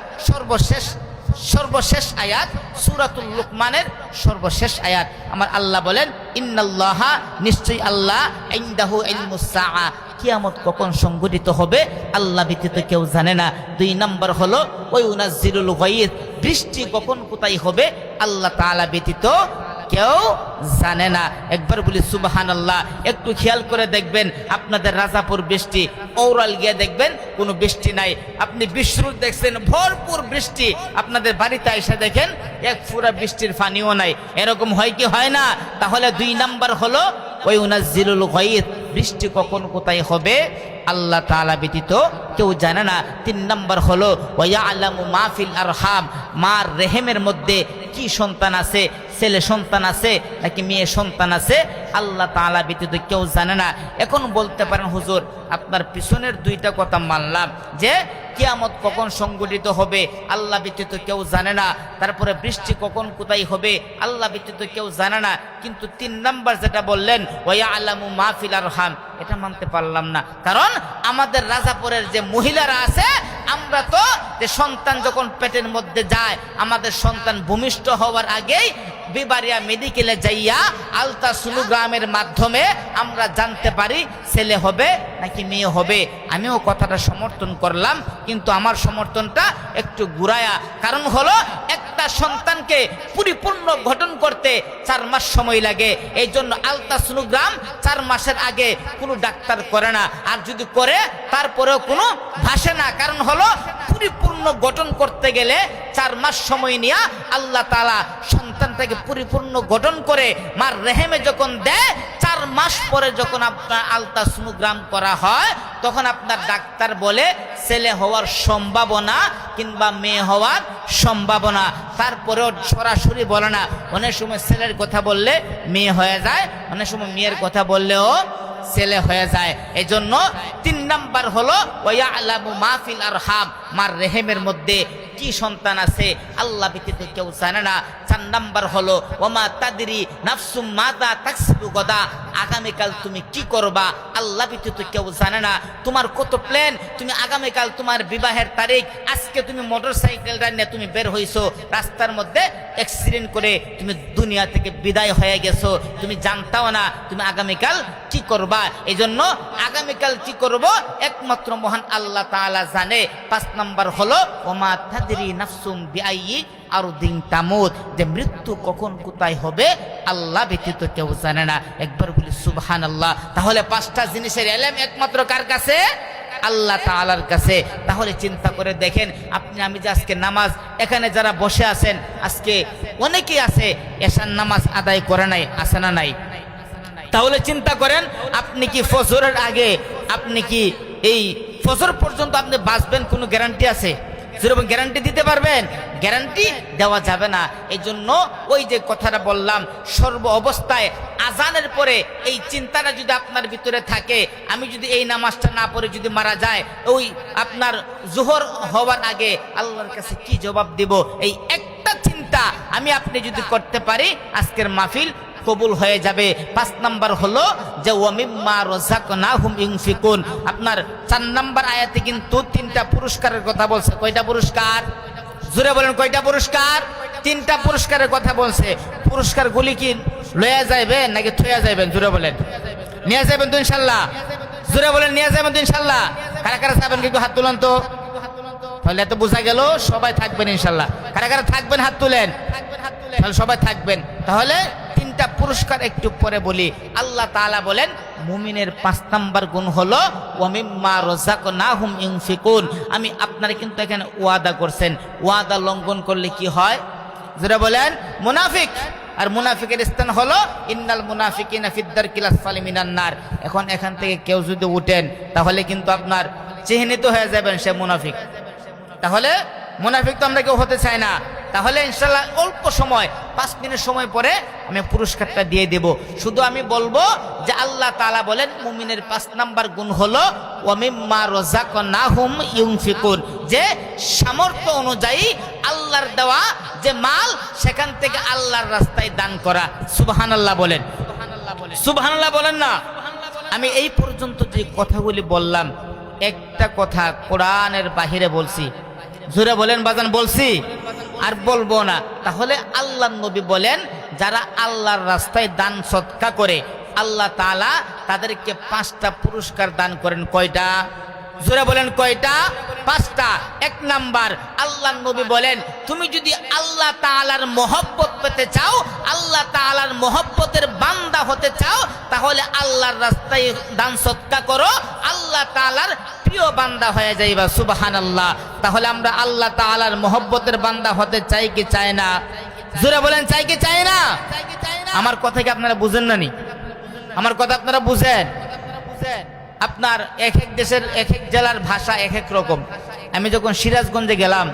সর্বশেষ আয়াত, সূরাতুল লুকমানের সর্বশেষ আয়াত। আমার আল্লাহ বলেন, ইন্নাল্লাহা, নিশ্চয়ই আল্লাহ, ইনদাহু ইলমুস সাআ, কিয়ামত কখন সংঘটিত হবে আল্লাহ ব্যতীত কেউ জানে না। 2 নম্বর হলো ওয়ায়ুনাজ্জিলুল গায়থ, বৃষ্টি কখন কোথায় হবে আল্লাহ তাআলা ব্যতীত কেউ জানে না। একবার বলি সুবহানাল্লাহ। একটু খেয়াল করে দেখবেন, আপনাদের রাজাপুর বৃষ্টি, ওরাল গিয়ে দেখবেন কোনো বৃষ্টি নাই। আপনি বিশ্বরূপ দেখছেন ভরপুর বৃষ্টি, আপনাদের বাড়িতে এসে দেখেন এক ফুরা বৃষ্টির পানিও নাই। এরকম হয় কি হয় না? তাহলে 2 নাম্বার হলো ওয়ায়ুনাজ্জিলুল গায়থ, বৃষ্টি কখন কোথায় হবে আল্লাহ তাআলা ব্যতীত কেউ জানে না। 3 নাম্বার হলো ওয়ায়ালামু মা ফিল আরহাম, মার রেহেমের মধ্যে কি সন্তান আছে, ছেলে সন্তান আছে নাকি মেয়ে সন্তান আছে, আল্লাহ তাআলা ব্যতীত কেউ জানে না। এখন বলতে পারেন, হুজুর আপনার পিছনের 2টা কথা মানলাম যে কিয়ামত কখন সংঘটিত হবে আল্লাহ ব্যতীত কেউ জানে না, তারপরে বৃষ্টি কখন কোথায় হবে আল্লাহ ব্যতীত কেউ জানে না, কিন্তু 3 নাম্বার যেটা বললেন ওয়ায়ালামু মা ফিল আরহাম, এটা মানতে পারলাম না। কারণ আমাদের রাজাপুরের যে মহিলারা আছে, আমরা তো যে সন্তান যখন পেটের মধ্যে যায়, আমাদের সন্তান ভূমিষ্ঠ হওয়ার আগেই বিবারিয়া মেডিকেলে যাইয়া আলট্রাসোনোগ্রামের মাধ্যমে আমরা জানতে পারি ছেলে হবে নাকি মেয়ে হবে। আমিও কথাটা সমর্থন করলাম, কিন্তু আমার সমর্থনটা একটু ঘুরায়া, কারণ হলো একটা সন্তানকে পরিপূর্ণ গঠন করতে 4 মাস সময় লাগে। এই জন্য আলট্রাসোনোগ্রাম 4 মাসের আগে কোনো ডাক্তার করে না, আর যদি করে তারপরেও কোনো ভাসে না। কারণ হলো পরিপূর্ণ গঠন করতে গেলে 4 মাস সময় নিয়ে আল্লাহ তাআলা সন্তানটাকে পরিপূর্ণ গঠন করে মার রেহেমে যখন দেয়, 4 মাস পরে যখন আপনার আলট্রাসোনোগ্রাম করা হয়, তখন আপনার ডাক্তার বলে ছেলে হওয়ার সম্ভাবনা কিংবা মেয়ে হওয়ার সম্ভাবনা। তারপরেও সরাসরি বলে না, অনেক সময় ছেলের কথা বললে মেয়ে হয়ে যায়, অনেক সময় মেয়ের কথা বললেও ছেলে হয়ে যায়। এই জন্য 3 নাম্বার হলো ওয়ায়ালামু মা ফিল আরহাম, মার রেহেমের মধ্যে কি সন্তান আছে আল্লাহ ব্যতীত কেউ জানে না। 4 নাম্বার হলো ওমা তাদরি নাফসুম মাযা তাকসিবু গাদা, আগামীকাল তুমি কি করবা আল্লাহ ব্যতীত কেউ জানে না। তোমার কত প্ল্যান, তুমি আগামীকাল তোমার বিবাহের তারিখ, আজকে তুমি মোটরসাইকেলটা নিয়ে তুমি বের হইছো, রাস্তার মধ্যে অ্যাক্সিডেন্ট করে তুমি দুনিয়া থেকে বিদায় হয়ে গেছো, তুমি জানতাও না তুমি আগামীকাল কি করবা। এই জন্য আগামীকাল কি করব একমাত্র মহান আল্লাহ তাআলা জানে। 5 নাম্বার হলো ওমা তাদরি নাফসুম বিআইয়ি আরদিন তামুত, যে মৃত্যু কখন কোথায় হবে আল্লাহ ব্যতীত কেউ জানে না। একবার বলি সুবহানাল্লাহ। তাহলে 5টা জিনিসের ইলম একমাত্র কার কাছে? আল্লাহ তাআলার কাছে। তাহলে চিন্তা করে দেখেন, আপনি আমি যে আজকে নামাজ, এখানে যারা বসে আছেন আজকে অনেকেই আছে এশার নামাজ আদায় করে নাই, আছে না নাই? তাহলে চিন্তা করেন, আপনি কি ফজরের আগে, আপনি কি এই ফজর পর্যন্ত আপনি বাঁচবেন কোনো গ্যারান্টি আছে? যেরকম গ্যারান্টি দিতে পারবেন? গ্যারান্টি দেওয়া যাবে না। এই জন্য ওই যে কথাটা বললাম, সর্ব অবস্থায় আজানের পরে এই চিন্তাটা যদি আপনার ভিতরে থাকে, আমি যদি এই নামাজটা না পড়ে যদি মারা যায়, ওই আপনার জোহর হওয়ার আগে আল্লাহর কাছে কি জবাব দিব, এই একটা চিন্তা আমি আপনি যদি করতে পারি, আজকের মাহফিল কবুল হয়ে যাবে। 5 নাম্বার হলো যে ওয়া মিম্মা রাযাকনাহুম ইউনফিকুন। আপনার 4 নাম্বার আয়াতে কিন্তু 3টা পুরস্কারের কথা বলছে। কয়টা পুরস্কার? জোরে বলেন কয়টা পুরস্কার? 3টা পুরস্কারের কথা বলছে। পুরস্কারগুলি কি লয়া যাইবেন নাকি থইয়া যাইবেন? জোরে বলেন। নিয়ে যাবেন তো ইনশাআল্লাহ? জোরে বলেন নিয়ে যাবেন তো ইনশাআল্লাহ? কারা কারা যাবেন একটু হাত তুলেন তো। তাহলে এত বোঝা গেল সবাই থাকবেন ইনশাআল্লাহ। কারা কারা থাকবেন হাত তুলেন। তাহলে সবাই থাকবেন। তাহলে 3টা পুরস্কার একটু পরে বলি। আল্লাহ তাআলা বলেন মুমিনের 5 নাম্বার গুণ হলো ওয়া মিম্মা রাযাকনাহুম ইউনফিকুন। আমি আপনারা কিন্তু এখানে ওয়াদা করছেন, ওয়াদা লঙ্ঘন করলে কি হয়? যারা বলেন মুনাফিক। আর মুনাফিকের স্থান হলো ইন্নাল মুনাফিকিনা ফিদ-দারকিল আসফালি মিনান নার। এখন এখান থেকে কেউ যদি উঠেন তাহলে কিন্তু আপনার চিহ্নিত হয়ে যাবেন সে মুনাফিক। তাহলে মুনাফিক তো আমরা কেউ হতে চাই না। তাহলে ইনশাআল্লাহ অল্প সময় 5 মিনিট সময় পরে আমি পুরস্কারটা দিয়ে দেব। শুধু আমি বলবো যে আল্লাহ তাআলা বলেন মুমিনের 5 নাম্বার গুণ হলো ওয়া মিম্মা রাযাকনাহুম ইউনফিকুন, যে সামর্থ্য অনুযায়ী আল্লাহর দেওয়া যে মাল সেখান থেকে আল্লাহর রাস্তায় দান করা। সুবহানাল্লাহ বলেন। সুবহানাল্লাহ বলেন না? আমি এই পর্যন্ত যে কথাগুলি বললাম একটা কথা কোরআনের বাহিরে বলছি। জোরে বলেন বাজান বলছি আর বলবো না। তাহলে আল্লাহর নবী বলেন যারা আল্লাহর রাস্তায় দান সদকা করে আল্লাহ তাআলা তাদেরকে 5টা পুরস্কার দান করেন। কয়টা? জোরে বলেন কয়টা? 5টা। 1 নাম্বার আল্লাহর নবী বলেন তুমি যদি আল্লাহ তাআলার মহব্বত পেতে চাও, আল্লাহ তাআলার মহব্বতের বান্দা হতে চাও, তাহলে আল্লাহর রাস্তায় দান সদকা করো, আল্লাহ তাআলার প্রিয় বান্দা হয়ে যাইবা। সুবহানাল্লাহ। তাহলে আমরা আল্লাহ তাআলার মহব্বতের বান্দা হতে চাই কি চাই না? জোরে বলেন চাই কি চাই না? আমার কথা কি আপনারা বুঝেন না? আমার কথা আপনারা বুঝেন? আপনার এক এক দেশের এক এক জেলার ভাষা এক এক রকম। আমি যখন সিরাজগঞ্জে গেলাম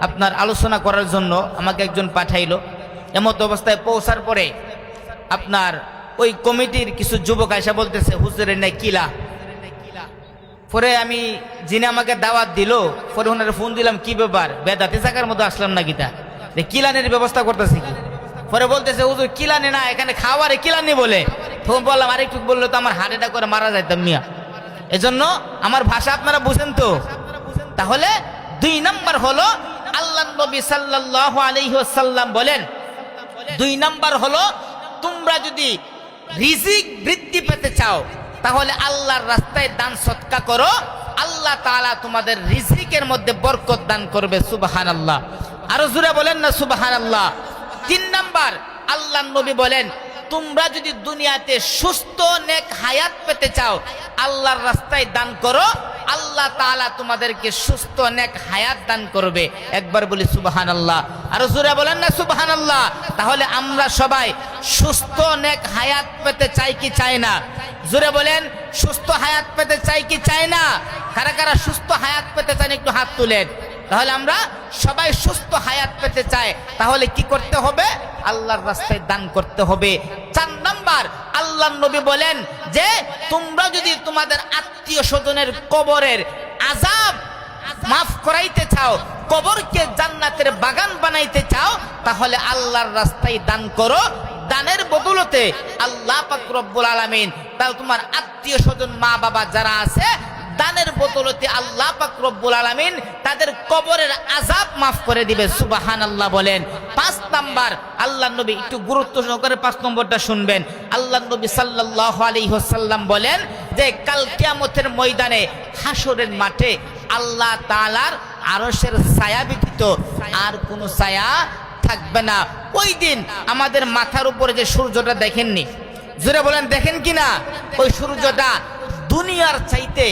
আপনার আলোচনা করার জন্য, আমাকে একজন পাঠাইলো। এমত অবস্থায় পৌঁছার পরে আপনার ওই কমিটির কিছু যুবক আয়সা বলতেছে হুজুরের নাই কিলা। পরে আমি যিনি আমাকে দাওয়াত দিল পরে ওনার ফোন দিলাম, কি ব্যাপার বেদাতে থাকার মতো আসলাম না গীতা কিলানের ব্যবস্থা করতেছে কি? পরে বলতেছে হুজুর কিলানি না, এখানে খাওয়ারে কিলানি বলে। ফোন বললাম আরেকটু বললো তো আমার হার্ট অ্যাটাক করে মারা যাইতাম মিয়া। এজন্য আমার ভাষা আপনারা বুঝেন তো। তাহলে 2 নাম্বার হলো আল্লাহ নবী সাল্লাল্লাহু আলাইহি ওয়াসাল্লাম বলেন 2 নাম্বার হলো তোমরা যদি রিজিক বৃদ্ধি পেতে চাও তাহলে আল্লাহর রাস্তায় দান সদকা করো, আল্লাহ তাআলা তোমাদের রিজিকের মধ্যে বরকত দান করবে। সুবহানাল্লাহ। আরো জোরে বলেন না সুবহানাল্লাহ। 3 নাম্বার আল্লাহর নবী বলেন তোমরা যদি দুনিয়াতে সুস্থ নেক হায়াত পেতে চাও আল্লাহর রাস্তায় দান করো, আল্লাহ তাআলা তোমাদেরকে সুস্থ নেক হায়াত দান করবে। একবার বলি সুবহানাল্লাহ। আর জোরে বলেন না সুবহানাল্লাহ। তাহলে আমরা সবাই সুস্থ নেক হায়াত পেতে চাই কি চাই না? জোরে বলেন সুস্থ হায়াত পেতে চাই কি চাই না? কারা কারা সুস্থ হায়াত পেতে চান একটু হাত তুলেন। তাহলে আমরা সবাই সুস্থ হায়াত পেতে চাই, তাহলে কি করতে হবে? আল্লাহর রাস্তায় দান করতে হবে। 4 নাম্বার আল্লাহর নবী বলেন যে তোমরা যদি তোমাদের আত্মীয় স্বজনের কবরের আযাব মাফ করাইতে চাও, কবরকে জান্নাতের বাগান বানাইতে চাও, তাহলে আল্লাহর রাস্তায় দান করো। দানের বদৌলতে আল্লাহ পাক রব্বুল আলামিন তাও তোমার আত্মীয় স্বজন মা বাবা যারা আছে দানের বদৌলতে আল্লাহ পাক রব্বুল আলামিন তাদের কবরের আযাব মাফ করে দিবে। সুবহানাল্লাহ বলেন। 5 নাম্বার আল্লাহর নবী একটু গুরুত্ব সহকারে 5 নম্বরটা শুনবেন। আল্লাহর নবী সাল্লাল্লাহু আলাইহি ওয়াসাল্লাম বলেন যে কাল কিয়ামতের ময়দানে হাসরের মাঠে আল্লাহ তাআলার আরশের ছায়া ব্যতীত আর কোনো ছায়া থাকবে না। ওই দিন আমাদের মাথার উপরে যে সূর্যটা দেখেননি, জোরে বলেন দেখেন কিনা? ওই সূর্যটা দুনিয়ার চাইতে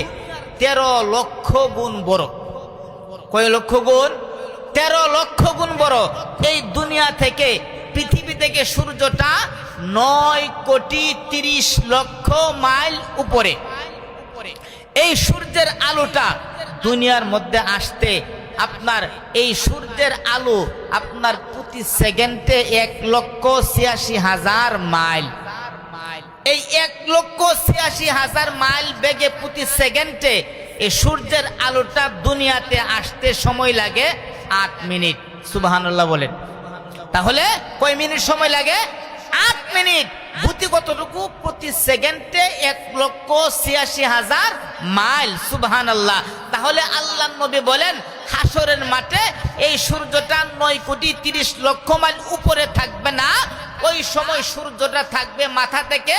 13 লক্ষ গুণ বড়। কয় লক্ষ গুণ? 13 লক্ষ গুণ বড়। এই দুনিয়া থেকে পৃথিবী থেকে সূর্যটা 9,30,00,000 মাইল উপরে। এই সূর্যের আলোটা দুনিয়ার মধ্যে আসতে আপনার এই সূর্যের আলো আপনার প্রতি সেকেন্ডে 1,86,000 মাইল। এই 1,86,000 মাইল বেগে প্রতি সেকেন্ডে এই সূর্যের আলোটা দুনিয়াতে আসতে সময় লাগে 8 মিনিট। সুবহানাল্লাহ বলেন। তাহলে কয় মিনিট সময় লাগে? 8 মিনিট গতি কতটুকু? প্রতি সেকেন্ডে 1,86,000 মাইল। সুবহানাল্লাহ। তাহলে আল্লাহর নবী বলেন হাসরের মাঠে এই সূর্যটা 9,30,00,000 মাইল উপরে থাকবে না, ওই সময় সূর্যটা থাকবে মাথা থেকে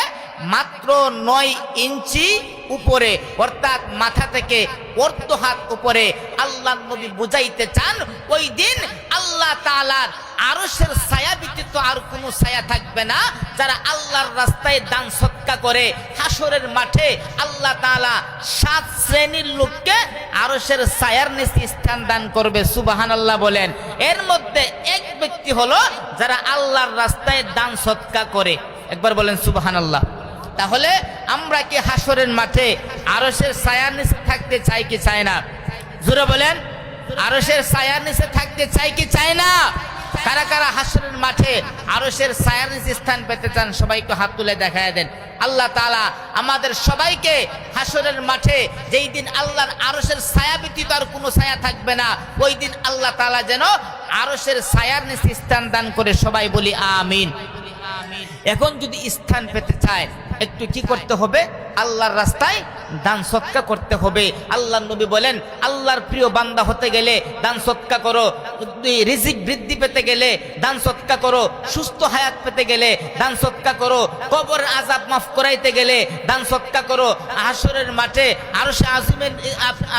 মাত্র 9 ইঞ্চি উপরে, অর্থাৎ মাথা থেকে অর্ধ হাত উপরে। আল্লাহর নবী বুঝাইতে চান ওই দিন আল্লাহ তাআলার আরশের ছায়া ব্যতীত আর কোনো ছায়া থাকবে না। যারা আল্লাহর রাস্তায় দান সদকা করে হাসরের মাঠে আল্লাহ তাআলা 7 শ্রেণীর লোককে আরশের ছায়ার নিচে স্থান দান করবে। সুবহানাল্লাহ বলেন। এর মধ্যে এক ব্যক্তি হলো যারা আল্লাহর রাস্তায় দান সদকা করে। একবার বলেন সুবহানাল্লাহ। তাহলে আমরা কি হাসরের মাঠে আরশের ছায়ার নিচে থাকতে চাই কি চাই না? জোরে বলেন। আরশের ছায়ার নিচে থাকতে চাই কি চাই না? কারা কারা হাসরের মাঠে আরশের ছায়ার নিচে স্থান পেতে চান? সবাইকে হাত তুলে দেখায় দেন। আল্লাহ তাআলা আমাদের সবাইকে হাসরের মাঠে যেই দিন আল্লাহর আরশের ছায়া ব্যতীত আর কোনো ছায়া থাকবে না, ওই দিন আল্লাহ তাআলা যেন আরশের ছায়ার নিচে স্থান দান করে। সবাই বলি আমিন। এখন যদি স্থান পেতে চায় একটু কি করতে হবে? আল্লাহর রাস্তায় দান সদকা করতে হবে। আল্লাহর নবী বলেন আল্লাহর প্রিয় বান্দা হতে গেলে দান সদকা করো, রিজিক বৃদ্ধি পেতে গেলে দান সদকা করো, সুস্থ হায়াত পেতে গেলে দান সদকা করো, কবরের আযাব মাফ করাইতে গেলে দান সদকা করো, হাসরের মাঠে আরশে আযমের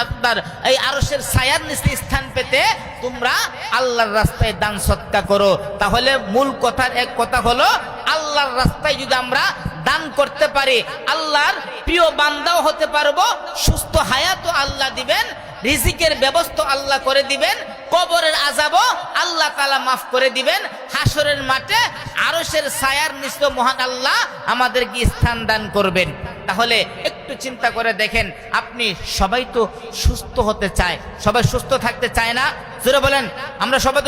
আপনার এই আরশের ছায়ার নিচে স্থান পেতে তোমরা আল্লাহর রাস্তায় দান সদকা করো। তাহলে মূল কথার এক কথা হলো আল্লাহর রাস্তায় যদি আমরা দান করতে পারি আল্লাহর প্রিয় বান্দাও হতে পারবো, সুস্থ হায়াতও আল্লাহ দিবেন, রিজিকের ব্যবস্থা আল্লাহ করে দিবেন, কবরের আযাবও আল্লাহ তাআলা মাফ করে দিবেন, হাসরের মাঠে আরশের ছায়ার নিচে মহান আল্লাহ আমাদেরকে স্থান দান করবেন। তাহলে একটু চিন্তা করে দেখেন, আপনি সবাই তো সুস্থ হতে চায়, সবাই সুস্থ থাকতে চায় না? জোরে বলেন। আমরা সবাই তো